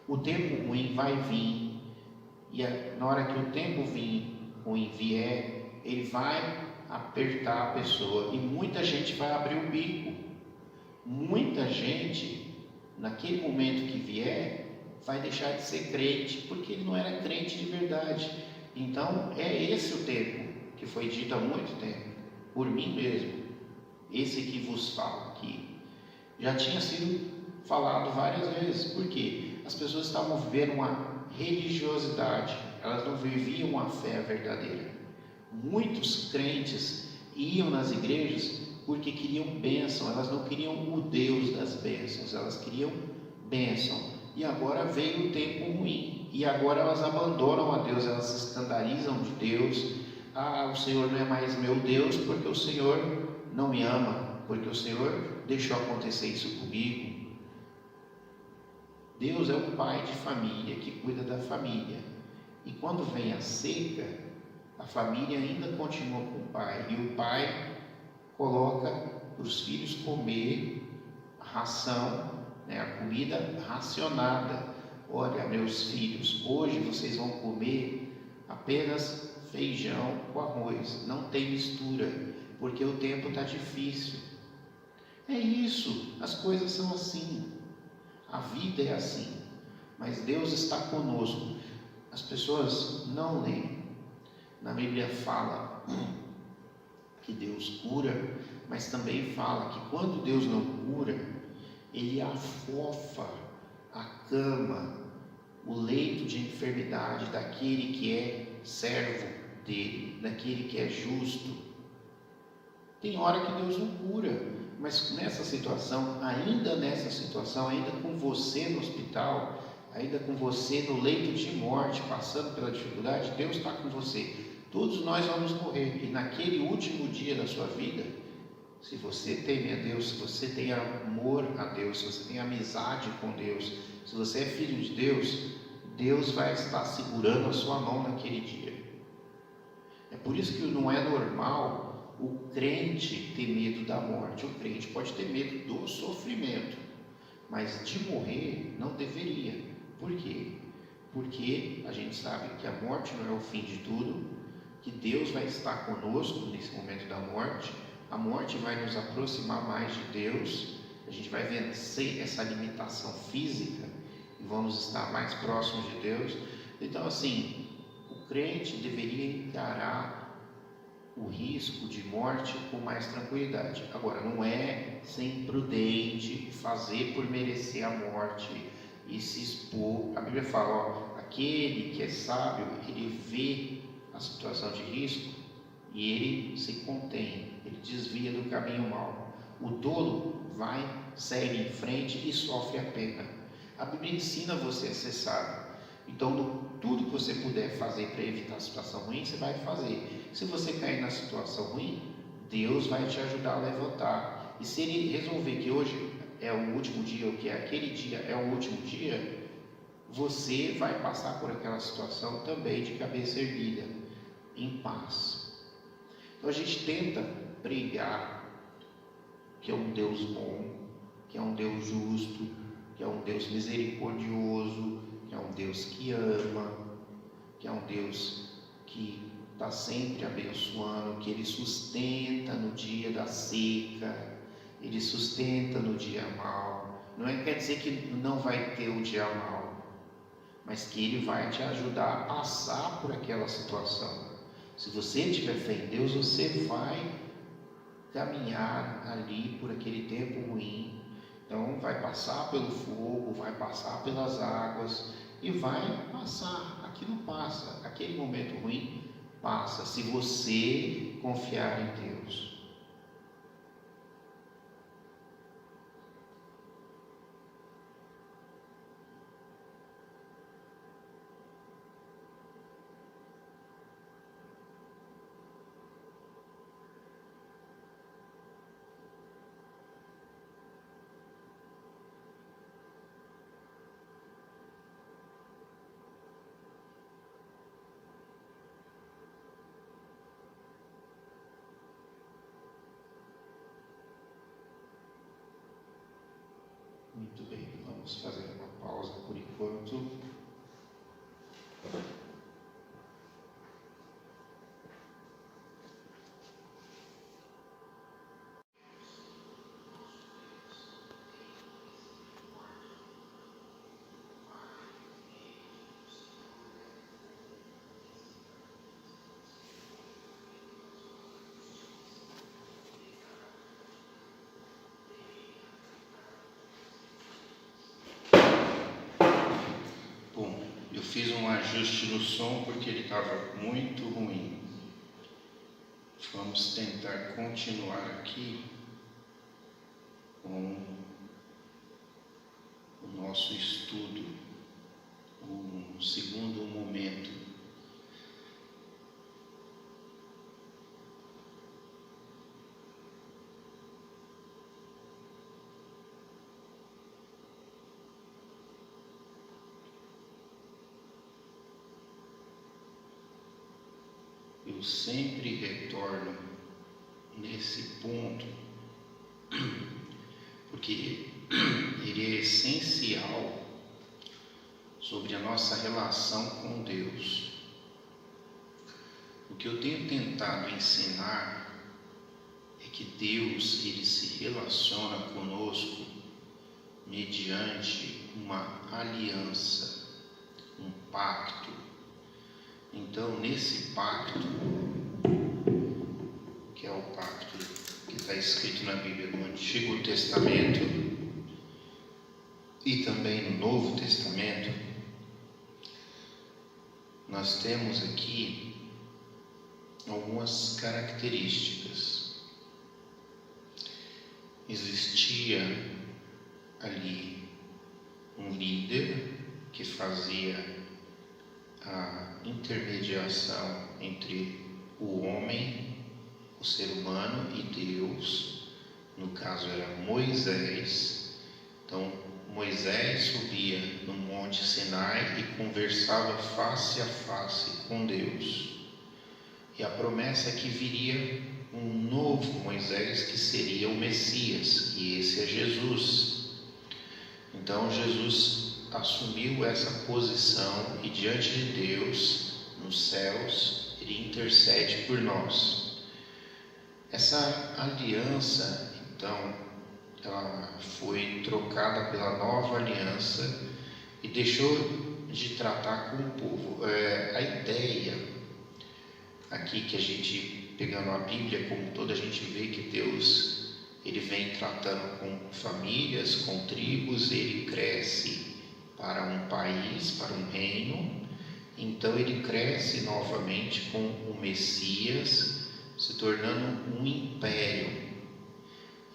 O tempo ruim vai vir, e na hora que o tempo ruim vier, ele vai apertar a pessoa, e muita gente vai abrir o bico. Muita gente, naquele momento que vier, vai deixar de ser crente, porque ele não era crente de verdade. Então é esse o tempo que foi dito há muito tempo, por mim mesmo, esse que vos falo aqui, já tinha sido falado várias vezes, porque as pessoas estavam vivendo uma religiosidade, elas não viviam a fé verdadeira. Muitos crentes iam nas igrejas porque queriam bênção, elas não queriam o Deus das bênçãos, elas queriam bênção. E agora veio o tempo ruim, e agora elas abandonam a Deus, elas se escandalizam de Deus. O Senhor não é mais meu Deus, porque o Senhor não me ama, porque o Senhor deixou acontecer isso comigo. Deus é um pai de família que cuida da família, e quando vem a seca, a família ainda continua com o pai, e o pai coloca para os filhos comer a ração, a comida racionada. Olha, meus filhos, hoje vocês vão comer apenas feijão com arroz, não tem mistura, porque o tempo está difícil. É isso, as coisas são assim, a vida é assim, mas Deus está conosco. As pessoas não leem. Na Bíblia fala que Deus cura, mas também fala que quando Deus não cura, Ele afofa a cama, o leito de enfermidade daquele que é servo dele, daquele que é justo. Tem hora que Deus não cura, mas nessa situação, ainda com você no hospital, ainda com você no leito de morte, passando pela dificuldade, Deus está com você. Todos nós vamos morrer, e naquele último dia da sua vida, se você teme a Deus, se você tem amor a Deus, se você tem amizade com Deus, se você é filho de Deus, Deus vai estar segurando a sua mão naquele dia. É por isso que não é normal o crente ter medo da morte. O crente pode ter medo do sofrimento, mas de morrer não deveria. Por quê? Porque a gente sabe que a morte não é o fim de tudo, que Deus vai estar conosco nesse momento da morte. A morte vai nos aproximar mais de Deus, a gente vai vencer essa limitação física e vamos estar mais próximos de Deus. Então, assim, o crente deveria encarar o risco de morte com mais tranquilidade. Agora, não é ser imprudente, fazer por merecer a morte e se expor. A Bíblia fala, ó, aquele que é sábio, ele vê a situação de risco e ele se contém, ele desvia do caminho mau. O tolo vai, segue em frente e sofre a pena. A Bíblia ensina você a ser sábio. Então, tudo que você puder fazer para evitar a situação ruim, você vai fazer. Se você cair na situação ruim, Deus vai te ajudar a levantar. E se Ele resolver que hoje é o último dia, ou que aquele dia é o último dia, você vai passar por aquela situação também de cabeça erguida, em paz. Então a gente tenta pregar que é um Deus bom, que é um Deus justo, que é um Deus misericordioso, que é um Deus que ama, que é um Deus que está sempre abençoando, que Ele sustenta no dia da seca, Ele sustenta no dia mau. Não quer dizer que não vai ter o dia mau, mas que Ele vai te ajudar a passar por aquela situação. Se você tiver fé em Deus, você vai caminhar ali por aquele tempo ruim. Então vai passar pelo fogo, vai passar pelas águas e vai passar. Aquilo passa, aquele momento ruim passa, se você confiar em Deus. Muito bem, vamos fazer uma pausa por enquanto. Eu fiz um ajuste no som porque ele estava muito ruim. Vamos tentar continuar aqui com o nosso estudo, um segundo momento. Eu sempre retorno nesse ponto, porque ele é essencial sobre a nossa relação com Deus. O que eu tenho tentado ensinar é que Deus, Ele se relaciona conosco mediante uma aliança, um pacto. Então, nesse pacto, que é o pacto que está escrito na Bíblia no Antigo Testamento e também no Novo Testamento, nós temos aqui algumas características. Existia ali um líder que fazia a intermediação entre o homem, o ser humano e Deus. No caso era Moisés. Então Moisés Moisés subia no monte Sinai e conversava face a face com Deus. E a promessa é que viria um novo Moisés, que seria o Messias, e esse é Jesus. Então Jesus assumiu essa posição e diante de Deus, nos céus, ele intercede por nós. Essa aliança, então, ela foi trocada pela nova aliança e deixou de tratar com o povo. A ideia aqui que a gente, pegando a Bíblia como toda, a gente vê que Deus, ele vem tratando com famílias, com tribos, ele cresce para um país, para um reino, então ele cresce novamente com o Messias, se tornando um império.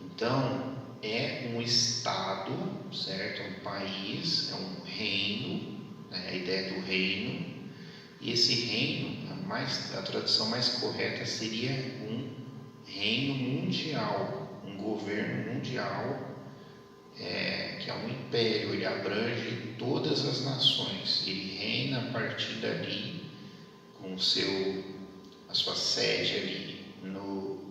Então é um estado, certo? É um país, é um reino, né? A ideia do reino. E esse reino, a tradução mais correta seria um reino mundial, um governo mundial, que é um império, ele abrange todas as nações, ele reina a partir dali, com a sua sede ali no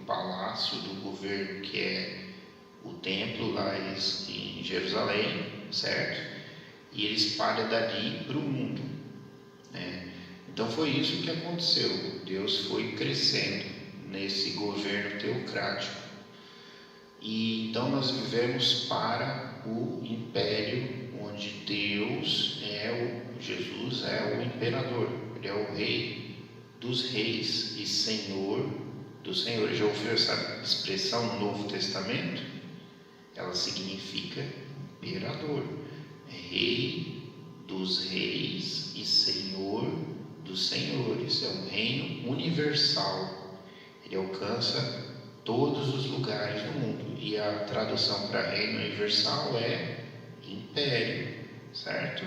palácio do governo, que é o templo lá em Jerusalém, certo? E ele espalha dali para o mundo, né? Então foi isso que aconteceu. Deus foi crescendo nesse governo teocrático, e então nós vivemos para o império onde Deus Jesus é o imperador, ele é o rei dos reis e senhor dos senhores. Já ouviu essa expressão no Novo Testamento? Ela significa imperador, rei dos reis e senhor dos senhores. É um reino universal, ele alcança todos os lugares do mundo, e a tradução para reino universal é império, certo?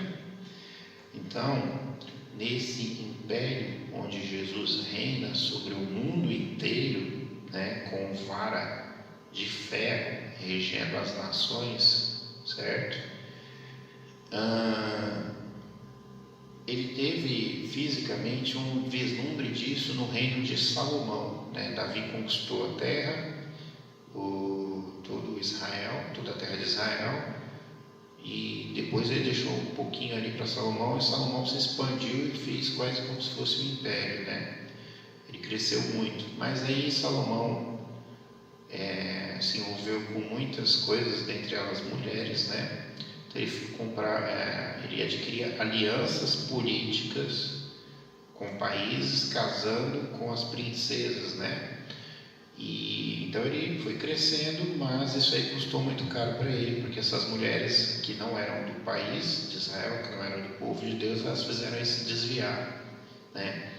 Então, nesse império onde Jesus reina sobre o mundo inteiro, né, com vara de ferro, regendo as nações, certo? Ele teve fisicamente um vislumbre disso no reino de Salomão, né? Davi conquistou a terra, todo Israel, toda a terra de Israel, e depois ele deixou um pouquinho ali para Salomão, e Salomão se expandiu e fez quase como se fosse um império, né? Ele cresceu muito, mas aí Salomão se envolveu com muitas coisas, dentre elas mulheres, né? Ele adquiria alianças políticas com países, casando com as princesas, né? E então ele foi crescendo, mas isso aí custou muito caro para ele, porque essas mulheres que não eram do país de Israel, que não eram do povo de Deus, elas fizeram ele se desviar, né?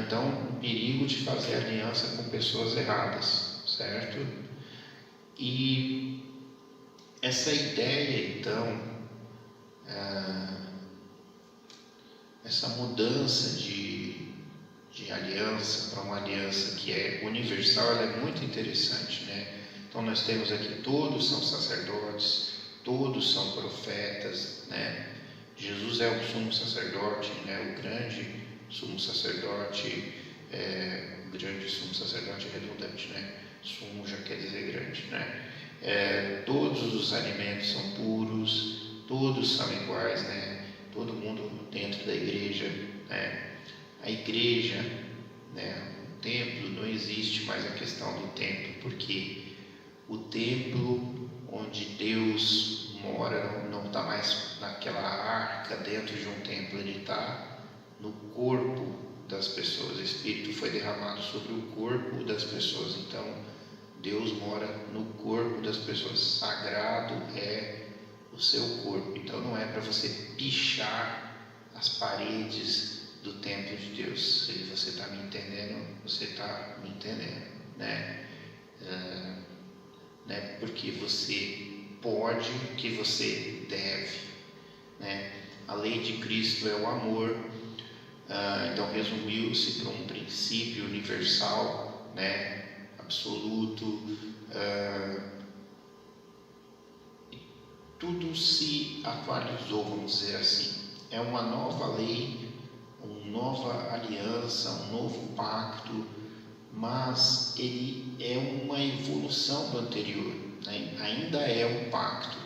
Então, o perigo de fazer aliança com pessoas erradas, certo? E essa ideia, então, essa mudança de aliança para uma aliança que é universal, ela é muito interessante, né? Então nós temos aqui, todos são sacerdotes, todos são profetas, né? Jesus é o sumo sacerdote, né? O grande sumo sacerdote, o grande sumo sacerdote é redundante, né? Sumo já quer dizer grande, né? Todos os alimentos são puros, todos são iguais, né? Todo mundo dentro da igreja, né? A igreja, né? O templo, não existe mais a questão do templo, porque o templo onde Deus mora não está mais naquela arca dentro de um templo, ele está no corpo das pessoas. O Espírito foi derramado sobre o corpo das pessoas, então Deus mora no corpo das pessoas. Sagrado é o seu corpo, então não é para você pichar as paredes do templo de Deus. Se você está me entendendo, você está me entendendo, né? Porque você pode, que você deve, né? A lei de Cristo é o amor. Então resumiu-se para um princípio universal, né? Absoluto, tudo se atualizou, vamos dizer assim. É uma nova lei, uma nova aliança, um novo pacto, mas ele é uma evolução do anterior, né? Ainda é um pacto,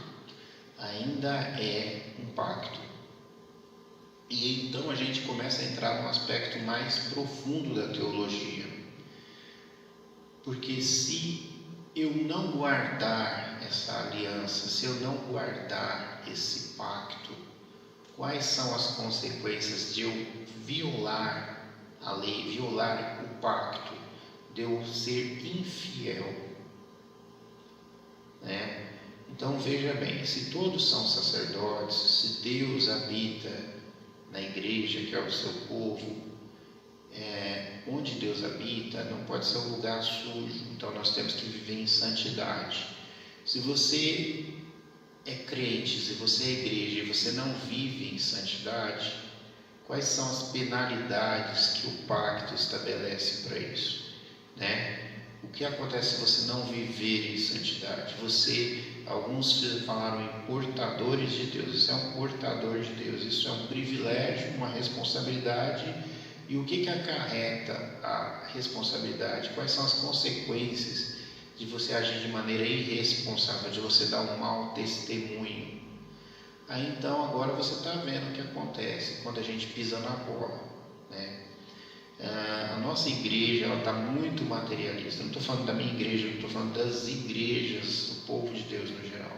E então a gente começa a entrar num aspecto mais profundo da teologia, porque se eu não guardar essa aliança, se eu não guardar esse pacto, quais são as consequências de eu violar a lei, violar o pacto, de eu ser infiel, né? Então veja bem, se todos são sacerdotes, se Deus habita na igreja, que é o seu povo, onde Deus habita não pode ser um lugar sujo, então nós temos que viver em santidade. Se você é crente, se você é igreja e você não vive em santidade, quais são as penalidades que o pacto estabelece para isso, né? O que acontece se você não viver em santidade? Alguns falaram em portadores de Deus. Isso é um portador de Deus, isso é um privilégio, uma responsabilidade. E o que acarreta a responsabilidade? Quais são as consequências de você agir de maneira irresponsável, de você dar um mau testemunho? Aí então agora você está vendo o que acontece quando a gente pisa na bola, né? A nossa igreja está muito materialista. Não estou falando da minha igreja, não estou falando das igrejas, do povo de Deus no geral,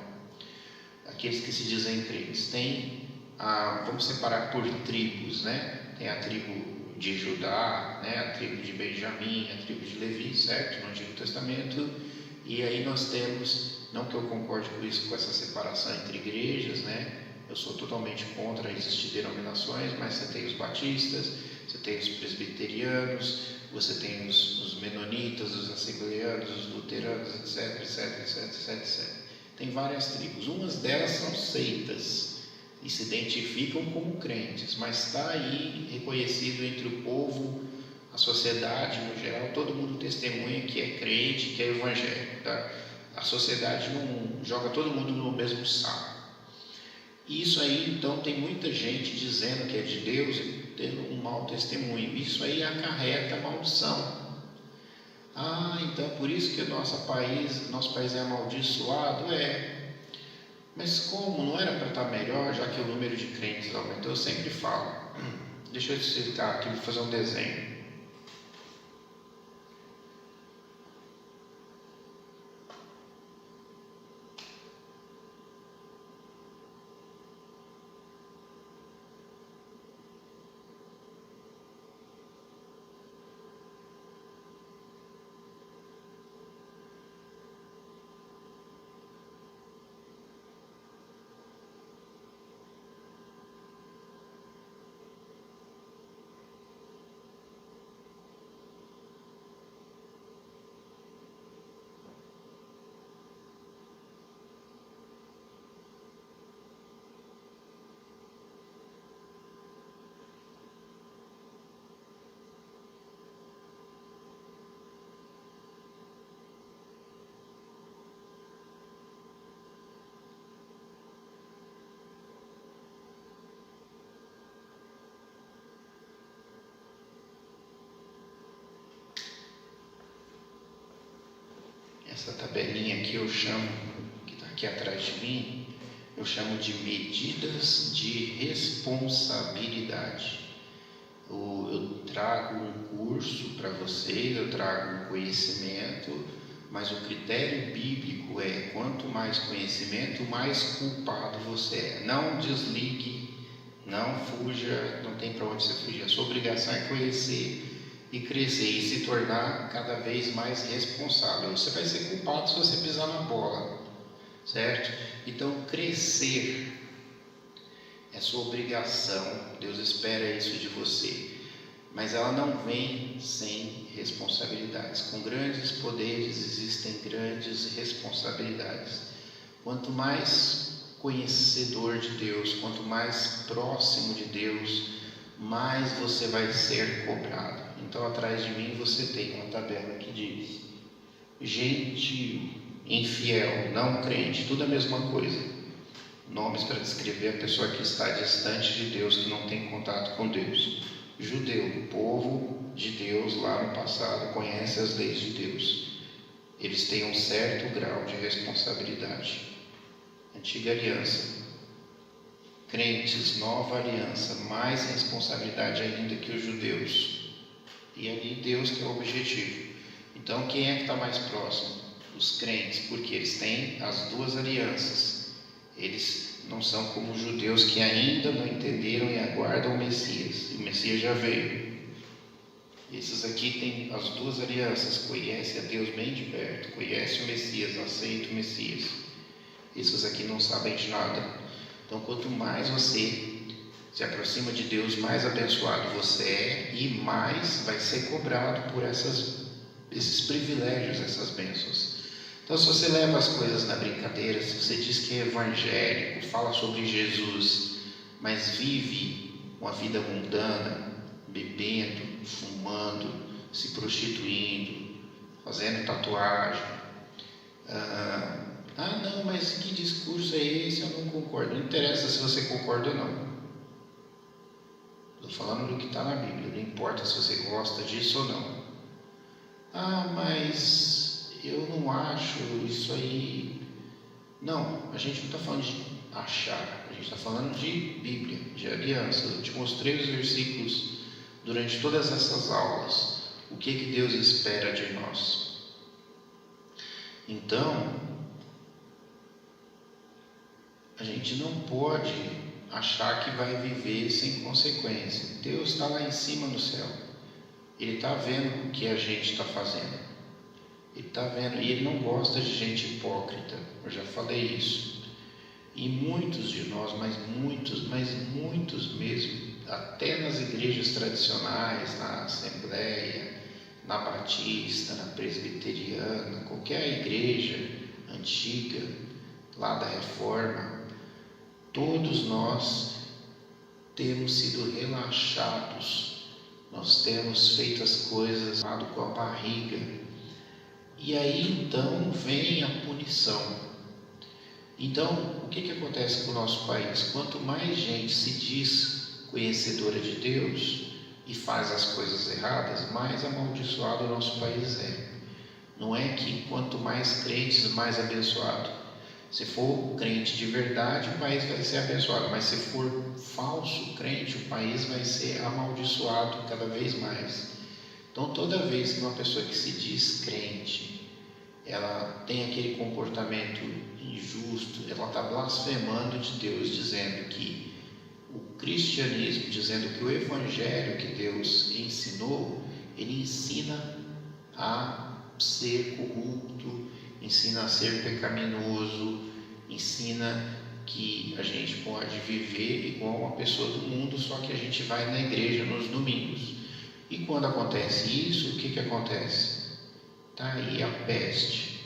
aqueles que se dizem crentes. Vamos separar por tribos, né? Tem a tribo de Judá, né? A tribo de Benjamim, a tribo de Levi, certo? No Antigo Testamento. E aí nós temos, não que eu concorde com isso, com essa separação entre igrejas, né? Eu sou totalmente contra existir denominações, mas você tem os batistas, você tem os presbiterianos, você tem os menonitas, os assembleanos, os luteranos, etc. Tem várias tribos. Umas delas são seitas e se identificam como crentes, mas está aí reconhecido entre o povo, a sociedade no geral, todo mundo testemunha que é crente, que é evangélico, tá? A sociedade não joga todo mundo no mesmo saco. E isso aí, então, tem muita gente dizendo que é de Deus e tendo um mau testemunho. Isso aí acarreta maldição. Então por isso que nosso país é amaldiçoado? Mas como? Não era para estar melhor, já que o número de crentes aumentou? Eu sempre falo. Deixa eu citar aqui, vou fazer um desenho. Essa tabelinha aqui eu chamo, que está aqui atrás de mim, eu chamo de medidas de responsabilidade. Eu trago um curso para vocês, eu trago um conhecimento, mas o critério bíblico é: quanto mais conhecimento, mais culpado você é. Não desligue, não fuja, não tem para onde você fugir. A sua obrigação é conhecer e crescer e se tornar cada vez mais responsável. Você vai ser culpado se você pisar na bola, certo? Então crescer é sua obrigação, Deus espera isso de você, mas ela não vem sem responsabilidades. Com grandes poderes existem grandes responsabilidades. Quanto mais conhecedor de Deus, quanto mais próximo de Deus, mais você vai ser cobrado. Então atrás de mim você tem uma tabela que diz: gentil, infiel, não crente, tudo a mesma coisa. nomes para descrever a pessoa que está distante de Deus, que não tem contato com Deus. Judeu, o povo de Deus lá no passado, conhece as leis de Deus. Eles têm um certo grau de responsabilidade. Antiga aliança. Crentes, nova aliança, mais responsabilidade ainda que os judeus. E ali Deus que é o objetivo. Então quem é que está mais próximo? Os crentes, porque eles têm as duas alianças. Eles não são como os judeus que ainda não entenderam e aguardam o Messias. E o Messias já veio. Esses aqui têm as duas alianças, conhece a Deus bem de perto, conhece o Messias, aceita o Messias. Esses aqui não sabem de nada. Então, quanto mais você se aproxima de Deus, mais abençoado você é e mais vai ser cobrado por esses privilégios, essas bênçãos. Então, se você leva as coisas na brincadeira, se você diz que é evangélico, fala sobre Jesus, mas vive uma vida mundana, bebendo, fumando, se prostituindo, fazendo tatuagem. Não, mas que discurso é esse? Eu não concordo. Não interessa se você concorda ou não. Estou falando do que está na Bíblia. Não importa se você gosta disso ou não. Mas eu não acho isso aí. Não, a gente não está falando de achar. A gente está falando de Bíblia, de aliança. Eu te mostrei os versículos durante todas essas aulas. O que Deus espera de nós. Então, a gente não pode achar que vai viver sem consequência. Deus está lá em cima no céu. Ele está vendo o que a gente está fazendo. Ele está vendo. E Ele não gosta de gente hipócrita. Eu já falei isso. E muitos de nós, mas muitos mesmo, até nas igrejas tradicionais, na Assembleia, na Batista, na Presbiteriana, qualquer igreja antiga, lá da Reforma, todos nós temos sido relaxados, nós temos feito as coisas com a barriga, e aí então vem a punição. Então, o que acontece com o nosso país? Quanto mais gente se diz conhecedora de Deus e faz as coisas erradas, mais amaldiçoado o nosso país é. Não é que quanto mais crentes, mais abençoado. Se for crente de verdade, o país vai ser abençoado, mas se for falso crente, o país vai ser amaldiçoado cada vez mais. Então, toda vez que uma pessoa que se diz crente, ela tem aquele comportamento injusto, ela está blasfemando de Deus, dizendo que o cristianismo, dizendo que o evangelho que Deus ensinou, ele ensina a ser corrupto, ensina a ser pecaminoso, ensina que a gente pode viver igual uma pessoa do mundo, só que a gente vai na igreja nos domingos. E quando acontece isso, o que acontece? Está aí a peste,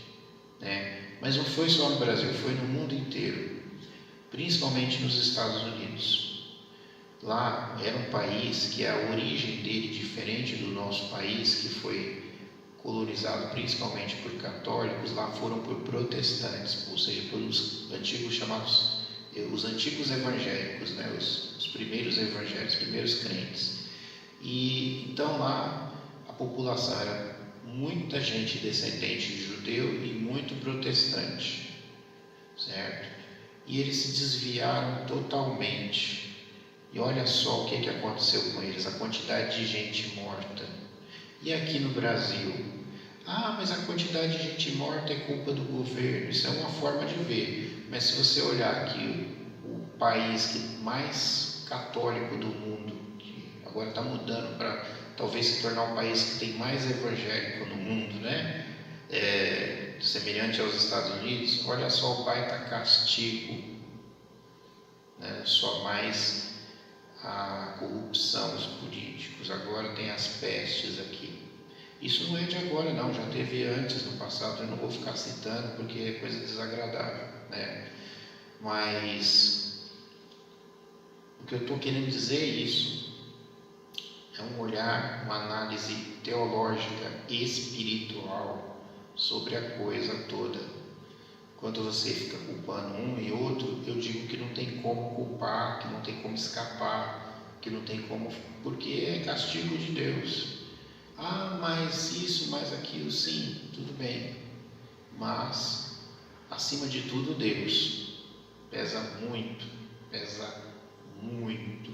né? Mas não foi só no Brasil, foi no mundo inteiro, principalmente nos Estados Unidos. Lá era um país que a origem dele, diferente do nosso país, que foi colonizado principalmente por católicos, lá foram por protestantes, ou seja, pelos antigos chamados, os antigos evangélicos, né? Os primeiros evangélicos, os primeiros crentes. E então lá a população era muita gente descendente de judeu e muito protestante, certo? E eles se desviaram totalmente. E olha só o que aconteceu com eles, a quantidade de gente morta. E aqui no Brasil? Mas a quantidade de gente morta é culpa do governo. Isso é uma forma de ver. Mas se você olhar aqui, o país mais católico do mundo, que agora está mudando para talvez se tornar o país que tem mais evangélico no mundo, né? Semelhante aos Estados Unidos, olha só, o baita castigo, né? Só mais a corrupção, os políticos, agora tem as pestes aqui. Isso não é de agora não, já teve antes no passado, eu não vou ficar citando porque é coisa desagradável, né? Mas o que eu estou querendo dizer é isso. É um olhar, uma análise teológica, espiritual sobre a coisa toda. Quando você fica culpando um e outro, eu digo que não tem como culpar, que não tem como escapar, que não tem como, porque é castigo de Deus. Ah, mas isso, mais aquilo, sim, tudo bem. Mas, acima de tudo, Deus pesa muito, pesa muito.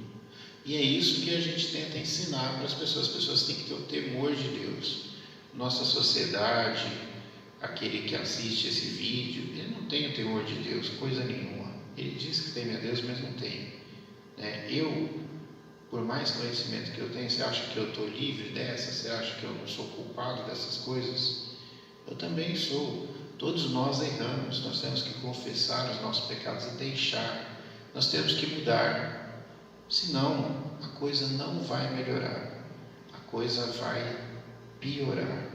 E é isso que a gente tenta ensinar para as pessoas têm que ter o temor de Deus. Nossa sociedade, aquele que assiste esse vídeo, ele não tem o temor de Deus, coisa nenhuma. Ele diz que teme a Deus, mas não tem. Eu, por mais conhecimento que eu tenho, você acha que eu estou livre dessa? Você acha que eu não sou culpado dessas coisas? Eu também sou. Todos nós erramos, nós temos que confessar os nossos pecados e deixar. Nós temos que mudar, senão a coisa não vai melhorar, a coisa vai piorar,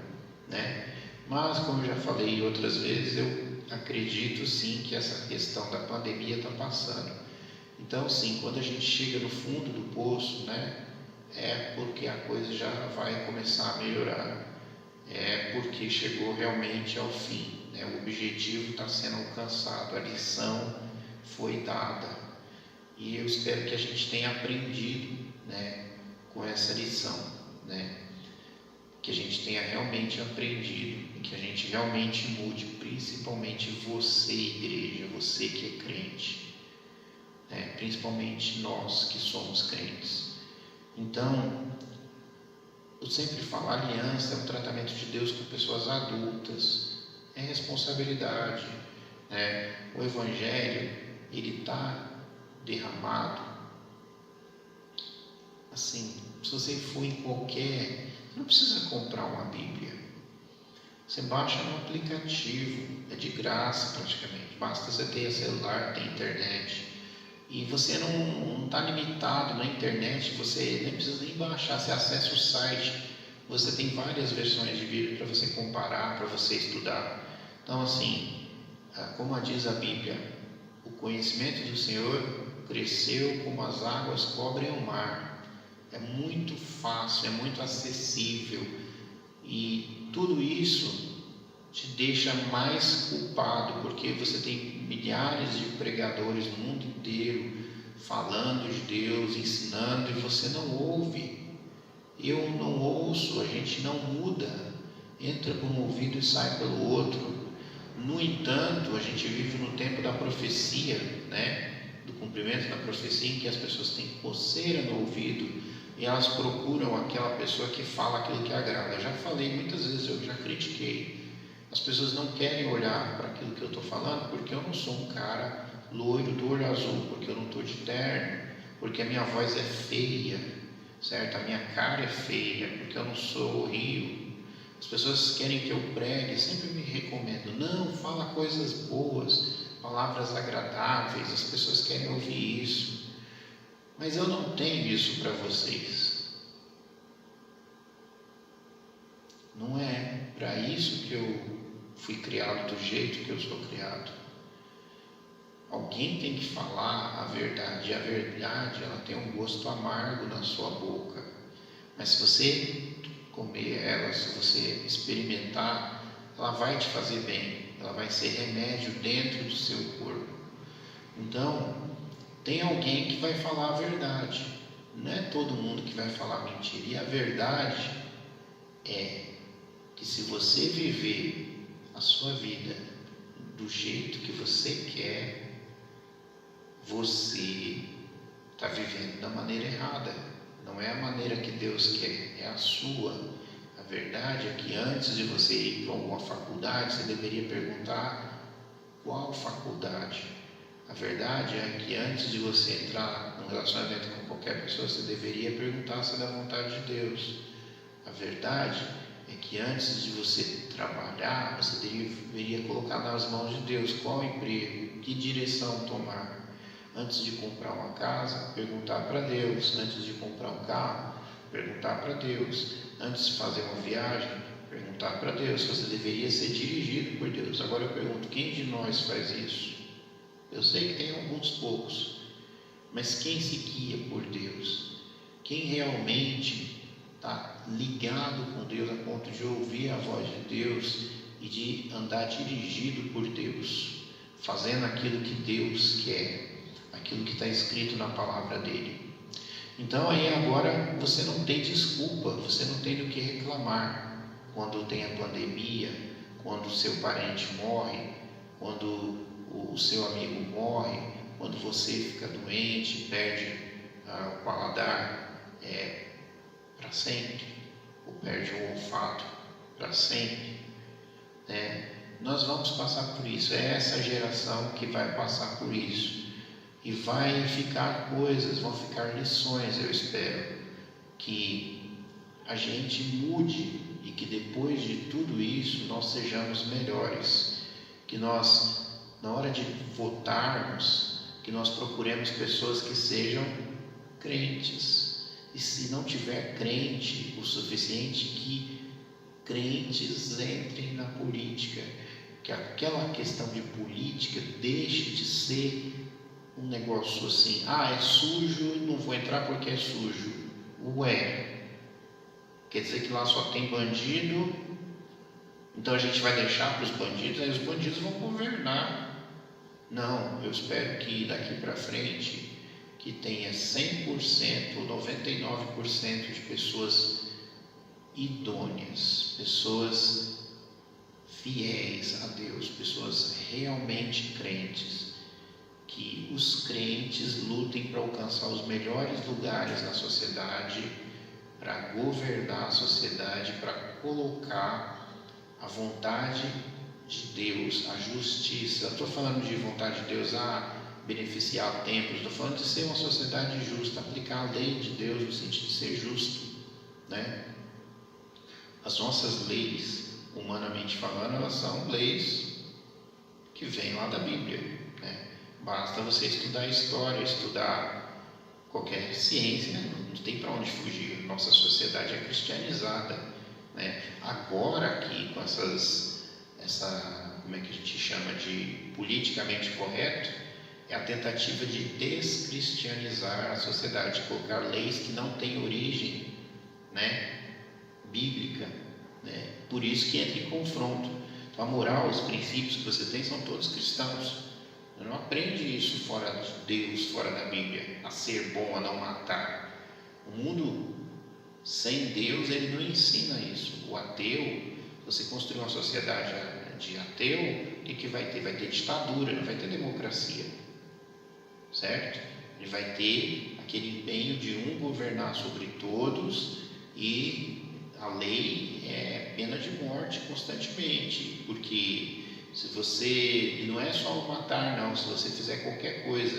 né? Mas, como eu já falei outras vezes, eu acredito sim que essa questão da pandemia está passando. Então, sim, quando a gente chega no fundo do poço, né, é porque a coisa já vai começar a melhorar, é porque chegou realmente ao fim, né? O objetivo está sendo alcançado, a lição foi dada, e eu espero que a gente tenha aprendido, né, com essa lição, né? Que a gente tenha realmente aprendido e que a gente realmente mude, principalmente você, igreja, você que é crente, né? Principalmente nós que somos crentes. Então, eu sempre falo, a aliança é um tratamento de Deus com pessoas adultas, é responsabilidade, né? O Evangelho, ele está derramado, assim, se você for em qualquer, não precisa comprar uma Bíblia, você baixa no aplicativo, é de graça praticamente, basta você ter celular, ter internet, e você não está limitado na internet, você nem precisa nem baixar, você acessa o site, você tem várias versões de Bíblia para você comparar, para você estudar. Então, assim, como diz a Bíblia, o conhecimento do Senhor cresceu como as águas cobrem o mar. É muito fácil, é muito acessível, e tudo isso te deixa mais culpado, porque você tem milhares de pregadores no mundo inteiro falando de Deus, ensinando, e você não ouve. Eu não ouço, a gente não muda, entra por um ouvido e sai pelo outro. No entanto, a gente vive no tempo da profecia, né? Do cumprimento da profecia, em que as pessoas têm coceira no ouvido e elas procuram aquela pessoa que fala aquilo que agrada. Eu já falei muitas vezes, eu já critiquei. As pessoas não querem olhar para aquilo que eu estou falando, porque eu não sou um cara loiro do olho azul, porque eu não estou de terno, porque a minha voz é feia, certo? A minha cara é feia, porque eu não sou rio. As pessoas querem que eu pregue, sempre me recomendo, não, fala coisas boas, palavras agradáveis, as pessoas querem ouvir isso, mas eu não tenho isso para vocês. Não é para isso que eu fui criado do jeito que eu sou criado. Alguém tem que falar a verdade, e a verdade, ela tem um gosto amargo na sua boca, mas se você comer ela, se você experimentar, ela vai te fazer bem, ela vai ser remédio dentro do seu corpo. Então, tem alguém que vai falar a verdade, não é todo mundo que vai falar mentira, e a verdade é que se você viver a sua vida do jeito que você quer, você está vivendo da maneira errada, não é a maneira que Deus quer, é a sua. A verdade é que antes de você ir para alguma faculdade, você deveria perguntar qual faculdade. A verdade é que antes de você entrar num relacionamento com qualquer pessoa, você deveria perguntar se é da vontade de Deus. A verdade é que antes de você trabalhar, você deveria colocar nas mãos de Deus qual emprego, que direção tomar. Antes de comprar uma casa, perguntar para Deus. Antes de comprar um carro, perguntar para Deus. Antes de fazer uma viagem, perguntar para Deus. Você deveria ser dirigido por Deus. Agora eu pergunto, quem de nós faz isso? Eu sei que tem alguns poucos, mas quem se guia por Deus? Quem realmente está ligado com Deus a ponto de ouvir a voz de Deus e de andar dirigido por Deus? fazendo aquilo que Deus quer, aquilo que está escrito na palavra dele. Então aí agora você não tem desculpa, você não tem do que reclamar quando tem a pandemia, quando o seu parente morre, quando o seu amigo morre, quando você fica doente, perde o paladar para sempre, ou perde o olfato para sempre, né? Nós vamos passar por isso, é essa geração que vai passar por isso. E vai ficar coisas, vão ficar lições, eu espero, que a gente mude e que depois de tudo isso nós sejamos melhores. Que nós, na hora de votarmos, que nós procuremos pessoas que sejam crentes. E se não tiver crente o suficiente, que crentes entrem na política. Que aquela questão de política deixe de ser um negócio assim, é sujo, não vou entrar porque é sujo. Ué, quer dizer que lá só tem bandido, então a gente vai deixar para os bandidos, aí os bandidos vão governar. Não, eu espero que daqui para frente, que tenha 100% ou 99% de pessoas idôneas, pessoas fiéis a Deus, pessoas realmente crentes. Que os crentes lutem para alcançar os melhores lugares na sociedade, para governar a sociedade, para colocar a vontade de Deus, a justiça. Eu estou falando de vontade de Deus beneficiar templos, estou falando de ser uma sociedade justa, aplicar a lei de Deus no sentido de ser justo, né? As nossas leis, humanamente falando, elas são leis que vêm lá da Bíblia, né? Basta você estudar história, estudar qualquer ciência, não tem para onde fugir. Nossa sociedade é cristianizada, né? Agora aqui com como é que a gente chama de politicamente correto, é a tentativa de descristianizar a sociedade, de colocar leis que não têm origem, né, bíblica, né? Por isso que entra em confronto. Então, a moral, os princípios que você tem são todos cristãos. Você não aprende isso fora de Deus, fora da Bíblia, a ser bom, a não matar. O mundo sem Deus, ele não ensina isso. O ateu, se você construir uma sociedade de ateu, o que vai ter? Vai ter ditadura, não vai ter democracia, certo? Ele vai ter aquele empenho de um governar sobre todos e a lei é pena de morte constantemente, porque se você, não é só matar não, se você fizer qualquer coisa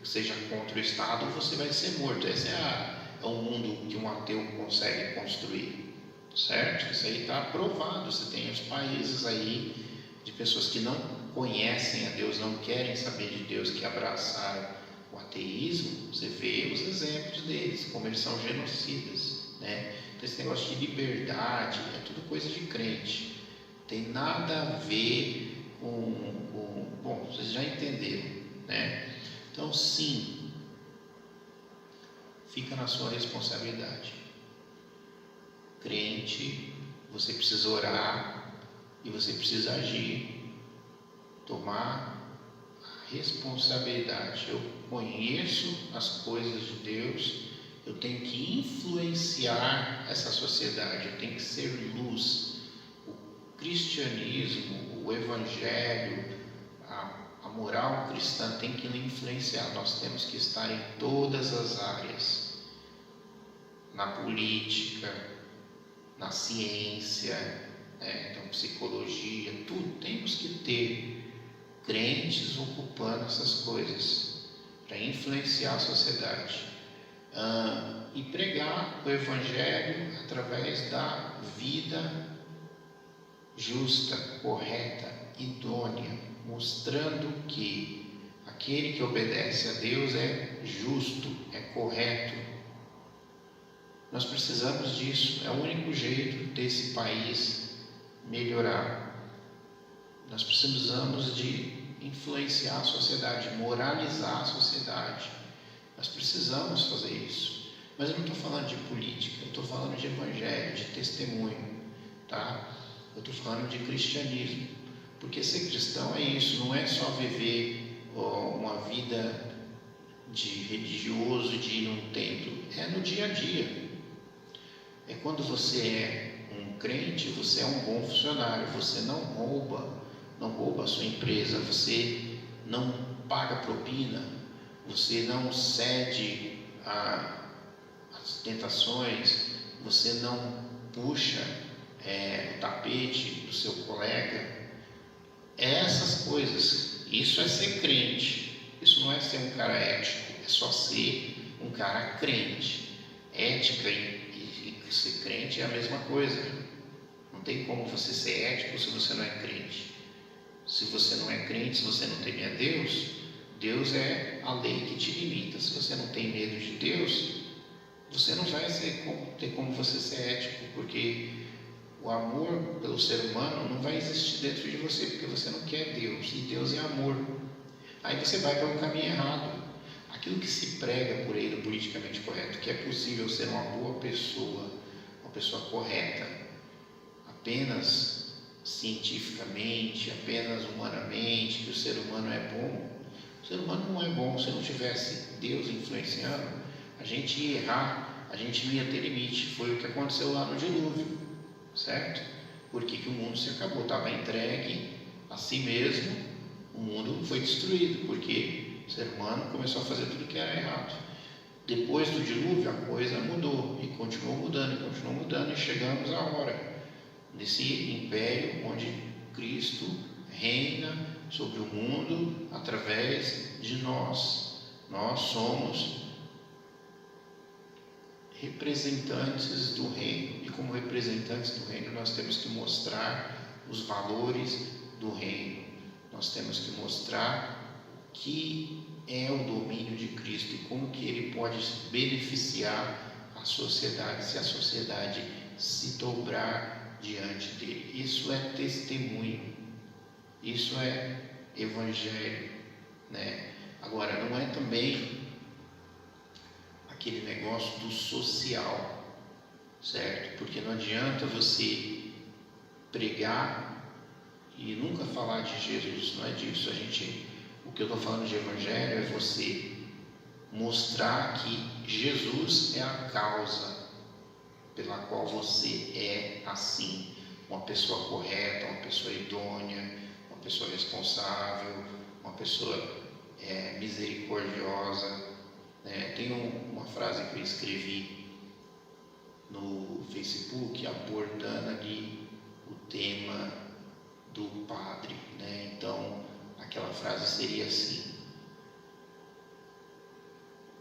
que seja contra o Estado, você vai ser morto. Esse é um mundo que um ateu consegue construir, certo? Isso aí está aprovado. Você tem os países aí de pessoas que não conhecem a Deus, não querem saber de Deus, que abraçaram o ateísmo. Você vê os exemplos deles, como eles são genocidas, né? Então, esse negócio de liberdade é tudo coisa de crente, tem nada a ver bom, vocês já entenderam, né? Então, sim, fica na sua responsabilidade. Crente, você precisa orar e você precisa agir, tomar a responsabilidade. Eu conheço as coisas de Deus, eu tenho que influenciar essa sociedade, eu tenho que ser luz. O cristianismo, o evangelho, a moral cristã tem que influenciar. Nós temos que estar em todas as áreas, na política, na ciência, né? Então, psicologia, tudo. Temos que ter crentes ocupando essas coisas para influenciar a sociedade, e pregar o evangelho através da vida justa, correta, idônea, mostrando que aquele que obedece a Deus é justo, é correto. Nós precisamos disso, é o único jeito desse país melhorar. Nós precisamos de influenciar a sociedade, moralizar a sociedade. Nós precisamos fazer isso. Mas eu não estou falando de política, eu estou falando de evangelho, de testemunho, tá? Eu estou falando de cristianismo. Porque ser cristão é isso, não é só viver uma vida de religioso, de ir num templo, é no dia a dia. É quando você é um crente, você é um bom funcionário, você não rouba a sua empresa, você não paga propina, você não cede às tentações, você não puxa o tapete do seu colega. Essas coisas, isso é ser crente. Isso não é ser um cara ético, é só ser um cara crente. Ética e ser crente é a mesma coisa. Não tem como você ser ético se você não é crente. Se você não é crente, se você não teme a Deus, Deus é a lei que te limita. Se você não tem medo de Deus, você não vai ter como você ser ético, porque o amor pelo ser humano não vai existir dentro de você, porque você não quer Deus, e Deus é amor. Aí você vai para um caminho errado. Aquilo que se prega por aí no politicamente correto, que é possível ser uma boa pessoa, uma pessoa correta, apenas cientificamente, apenas humanamente, que o ser humano é bom. O ser humano não é bom. Se não tivesse Deus influenciando, a gente ia errar, a gente não ia ter limite. Foi o que aconteceu lá no dilúvio, certo? Por que o mundo se acabou? Estava entregue a si mesmo, o mundo foi destruído, porque o ser humano começou a fazer tudo que era errado. Depois do dilúvio, a coisa mudou, e continuou mudando, e chegamos à hora desse império onde Cristo reina sobre o mundo através de nós. Nós somos representantes do reino, e como representantes do reino nós temos que mostrar os valores do reino, nós temos que mostrar o que é o domínio de Cristo e como que ele pode beneficiar a sociedade, se a sociedade se dobrar diante dele. Isso é testemunho, isso é evangelho, né? Agora, não é também aquele negócio do social, certo? Porque não adianta você pregar e nunca falar de Jesus, não é disso. O que eu estou falando de evangelho é você mostrar que Jesus é a causa pela qual você é assim, uma pessoa correta, uma pessoa idônea, uma pessoa responsável, uma pessoa misericordiosa. Tem uma frase que eu escrevi no Facebook abordando ali o tema do padre, né? Então aquela frase seria assim: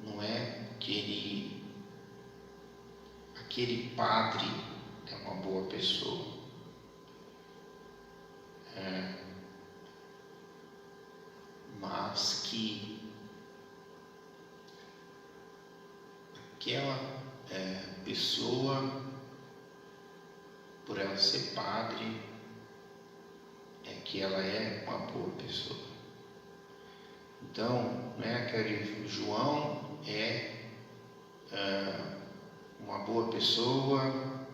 não é aquele padre é uma boa pessoa, mas que aquela pessoa, por ela ser padre, é que ela é uma boa pessoa. Então, não é aquele João uma boa pessoa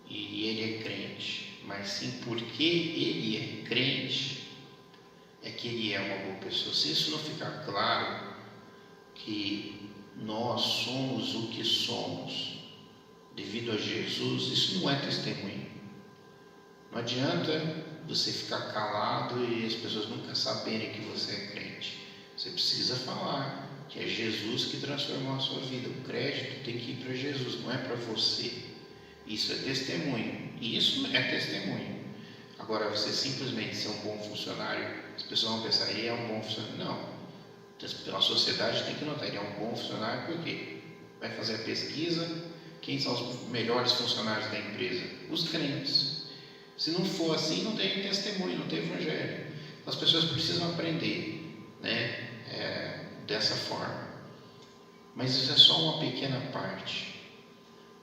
e ele é crente, mas sim porque ele é crente é que ele é uma boa pessoa. Se isso não ficar claro, que nós somos o que somos devido a Jesus, isso não é testemunho. Não adianta você ficar calado e as pessoas nunca saberem que você é crente. Você precisa falar que é Jesus que transformou a sua vida. O crédito tem que ir para Jesus, não é para você. Isso é testemunho. Isso é testemunho. Agora, você simplesmente ser um bom funcionário, as pessoas vão pensar, ele é um bom funcionário. Não. A sociedade tem que notar, ele é um bom funcionário porque vai fazer a pesquisa, quem são os melhores funcionários da empresa? Os crentes. Se não for assim, não tem testemunho, não tem evangelho. As pessoas precisam aprender, né, dessa forma. Mas isso é só uma pequena parte.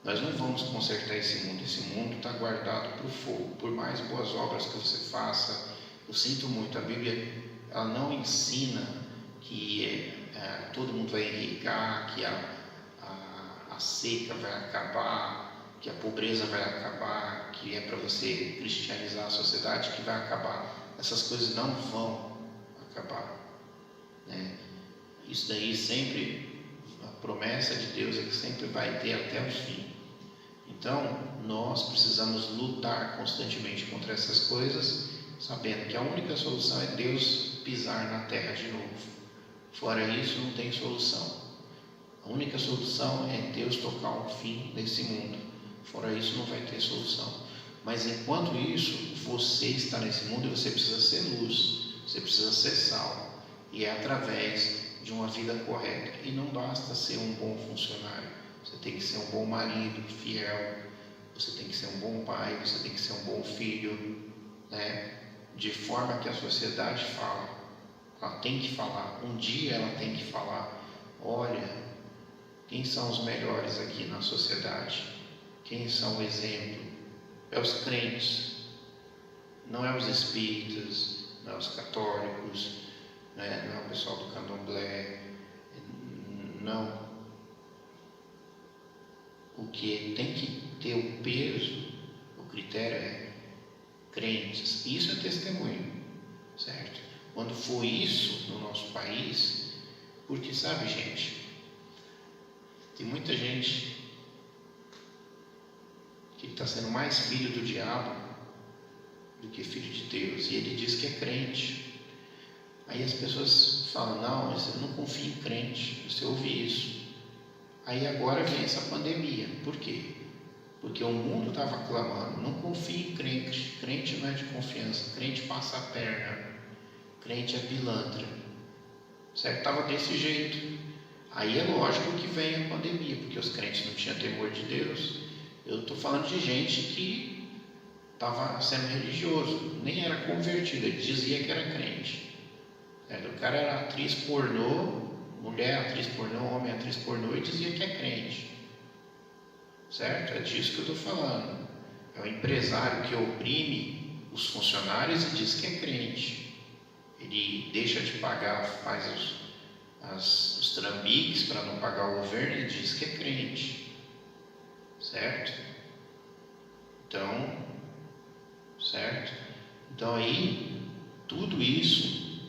Nós não vamos consertar esse mundo. Esse mundo está guardado para o fogo. Por mais boas obras que você faça, eu sinto muito, a Bíblia ela não ensina que todo mundo vai enriquecer, que a seca vai acabar, que a pobreza vai acabar, que é para você cristianizar a sociedade, que vai acabar. essas coisas não vão acabar, né? Isso daí sempre, a promessa de Deus é que sempre vai ter até o fim. Então, nós precisamos lutar constantemente contra essas coisas, sabendo que a única solução é Deus pisar na terra de novo. Fora isso, não tem solução. A única solução é Deus tocar um fim nesse mundo. Fora isso, não vai ter solução. Mas enquanto isso, você está nesse mundo e você precisa ser luz, você precisa ser sal. E é através de uma vida correta. E não basta ser um bom funcionário. Você tem que ser um bom marido, fiel. Você tem que ser um bom pai, você tem que ser um bom filho, né? De forma que a sociedade fala. Ela tem que falar. Um dia ela tem que falar: olha, quem são os melhores aqui na sociedade? Quem são o exemplo? É os crentes, não é os espíritas, não é os católicos, né? Não é o pessoal do candomblé, não. O que tem que ter o peso, o critério é crentes. Isso é testemunho, certo? Quando for isso no nosso país, porque sabe, gente, tem muita gente que está sendo mais filho do diabo do que filho de Deus, e ele diz que é crente. Aí as pessoas falam: não, você não confia em crente. Você ouve isso. Aí agora vem essa pandemia. Por quê? Porque o mundo estava clamando: não confie em crente. Crente não é de confiança. Crente passa a perna. Crente é pilantra. Certo? Estava desse jeito. Aí é lógico que vem a pandemia, porque os crentes não tinham temor de Deus. Eu estou falando de gente que estava sendo religioso, nem era convertido, ele dizia que era crente. Certo? O cara era atriz pornô, mulher atriz pornô, homem atriz pornô, e dizia que é crente. Certo? É disso que eu estou falando. É o empresário que oprime os funcionários e diz que é crente. Ele deixa de pagar, faz os trambiques para não pagar o governo e diz que é crente. Certo? Então aí, tudo isso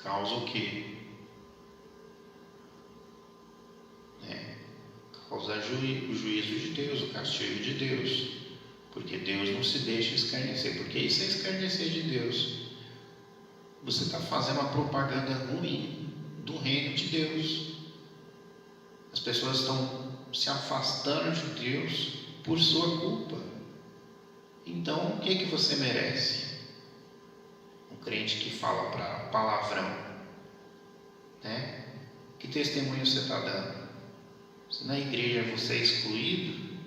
causa o quê? Causa o juízo de Deus, o castigo de Deus. Porque Deus não se deixa escarnecer. Porque isso é escarnecer de Deus. Você está fazendo uma propaganda ruim do reino de Deus. As pessoas estão se afastando de Deus por sua culpa. Então, o que você merece? Um crente que fala para palavrão, né? Que testemunho você está dando? Se na igreja você é excluído,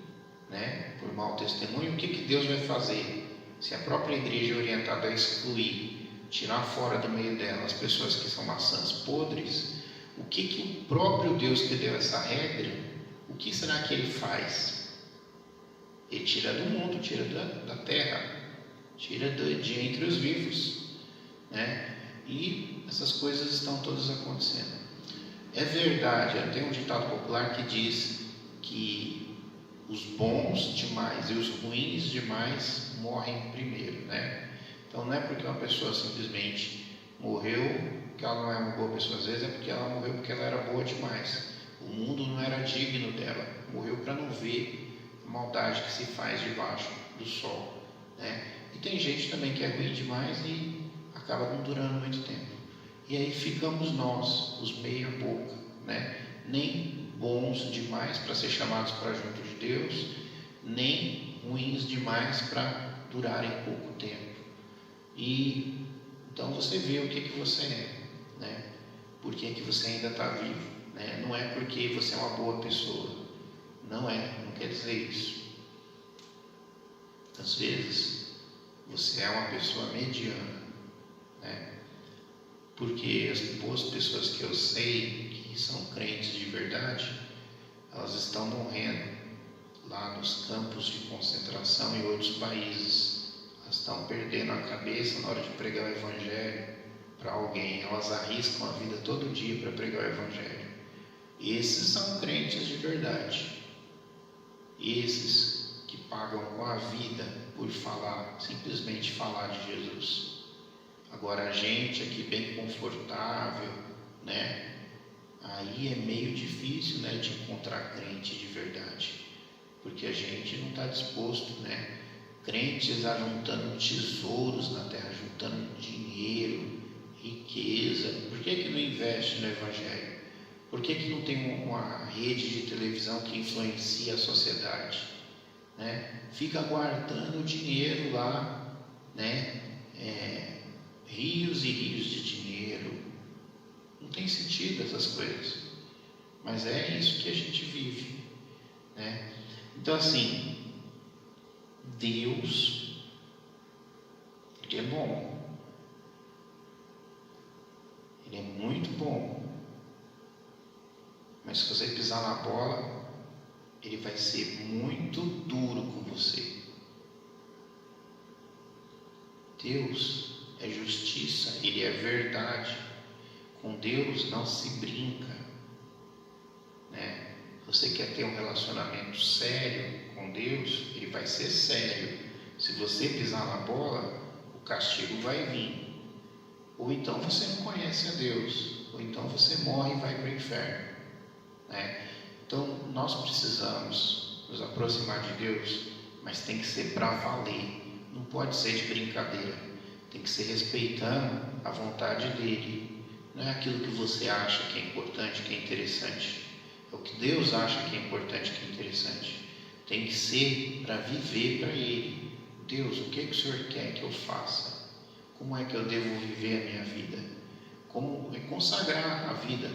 né, por mau testemunho, o que Deus vai fazer? Se a própria igreja é orientada a excluir, tirar fora do meio dela as pessoas que são maçãs podres, o que o próprio Deus que deu essa regra, o que será que ele faz? Ele tira do mundo, tira da terra, tira de entre os vivos, né? E essas coisas estão todas acontecendo. É verdade, tem um ditado popular que diz que os bons demais e os ruins demais morrem primeiro, né? Então não é porque uma pessoa simplesmente morreu que ela não é uma boa pessoa. Às vezes é porque ela morreu porque ela era boa demais. O mundo não era digno dela. Morreu para não ver a maldade que se faz debaixo do sol, né? E tem gente também que é ruim demais e acaba não durando muito tempo. E aí ficamos nós, os meia boca, né? Nem bons demais para ser chamados para junto de Deus, nem ruins demais para durarem pouco tempo. E então você vê o que você é, né? Por que você ainda está vivo, né? Não é porque você é uma boa pessoa, não quer dizer isso. Às vezes você é uma pessoa mediana, né? Porque as boas pessoas que eu sei que são crentes de verdade, elas estão morrendo lá nos campos de concentração em outros países. Elas estão perdendo a cabeça na hora de pregar o Evangelho para alguém. Elas arriscam a vida todo dia para pregar o Evangelho. Esses são crentes de verdade. Esses que pagam com a vida por falar, simplesmente falar de Jesus. Agora a gente aqui bem confortável, né? Aí é meio difícil, né, de encontrar crente de verdade, porque a gente não está disposto, né? Crentes ajuntando tesouros na terra, juntando dinheiro, riqueza. Por que não investe no Evangelho? Por que não tem uma rede de televisão que influencia a sociedade, né? Fica guardando dinheiro lá, né? Rios e rios de dinheiro. Não tem sentido essas coisas, mas é isso que a gente vive, né? Então assim, Deus, Ele é bom, Ele é muito bom, mas se você pisar na bola, Ele vai ser muito duro com você. Deus é justiça, Ele é verdade. Com Deus não se brinca, né? Você quer ter um relacionamento sério com Deus, Ele vai ser sério. Se você pisar na bola, o castigo vai vir. Ou então você não conhece a Deus, ou então você morre e vai para o inferno, né? Então nós precisamos nos aproximar de Deus, mas tem que ser para valer. Não pode ser de brincadeira. Tem que ser respeitando a vontade dEle. Não é aquilo que você acha que é importante, que é interessante. É o que Deus acha que é importante, que é interessante. Tem que ser para viver para Ele. Deus, o que o Senhor quer que eu faça? Como é que eu devo viver a minha vida? Como é consagrar a vida,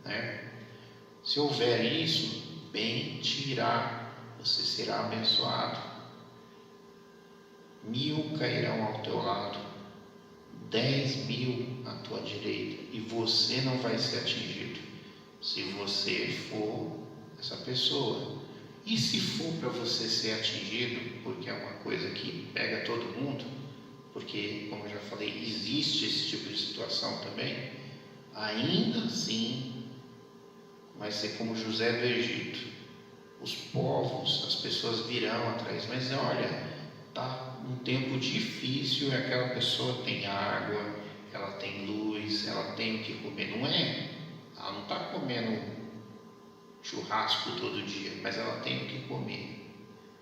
né? Se houver isso, bem te irá, você será abençoado. 1000 cairão ao teu lado, 10.000 à tua direita, e você não vai ser atingido, se você for essa pessoa. E se for para você ser atingido, porque é uma coisa que pega todo mundo, porque, como eu já falei, existe esse tipo de situação também, ainda assim vai ser como José do Egito. Os povos, as pessoas virão atrás, mas olha, está um tempo difícil, e aquela pessoa tem água, ela tem luz, ela tem o que comer. Não é, ela não está comendo churrasco todo dia, mas ela tem o que comer.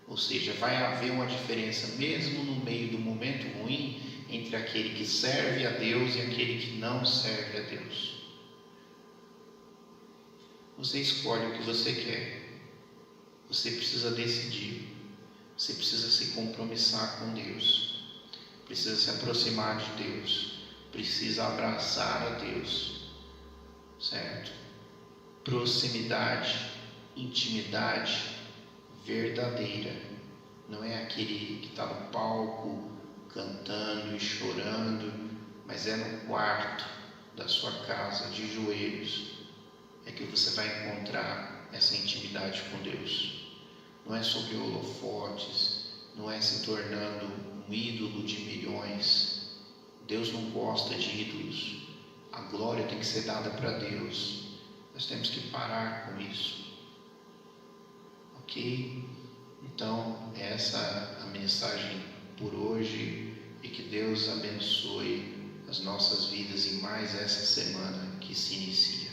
Ou seja, vai haver uma diferença mesmo no meio do momento ruim entre aquele que serve a Deus e aquele que não serve a Deus. Você escolhe o que você quer. Você precisa decidir. Você precisa se compromissar com Deus. Precisa se aproximar de Deus. Precisa abraçar a Deus. Certo? Proximidade, intimidade verdadeira. Não é aquele que está no palco cantando e chorando, mas é no quarto da sua casa, de joelhos, é que você vai encontrar essa intimidade com Deus. Não é sobre holofotes, não é se tornando um ídolo de milhões. Deus não gosta de ídolos. A glória tem que ser dada para Deus. Nós temos que parar com isso. Ok? Então, essa é a mensagem por hoje, e que Deus abençoe as nossas vidas em mais essa semana que se inicia.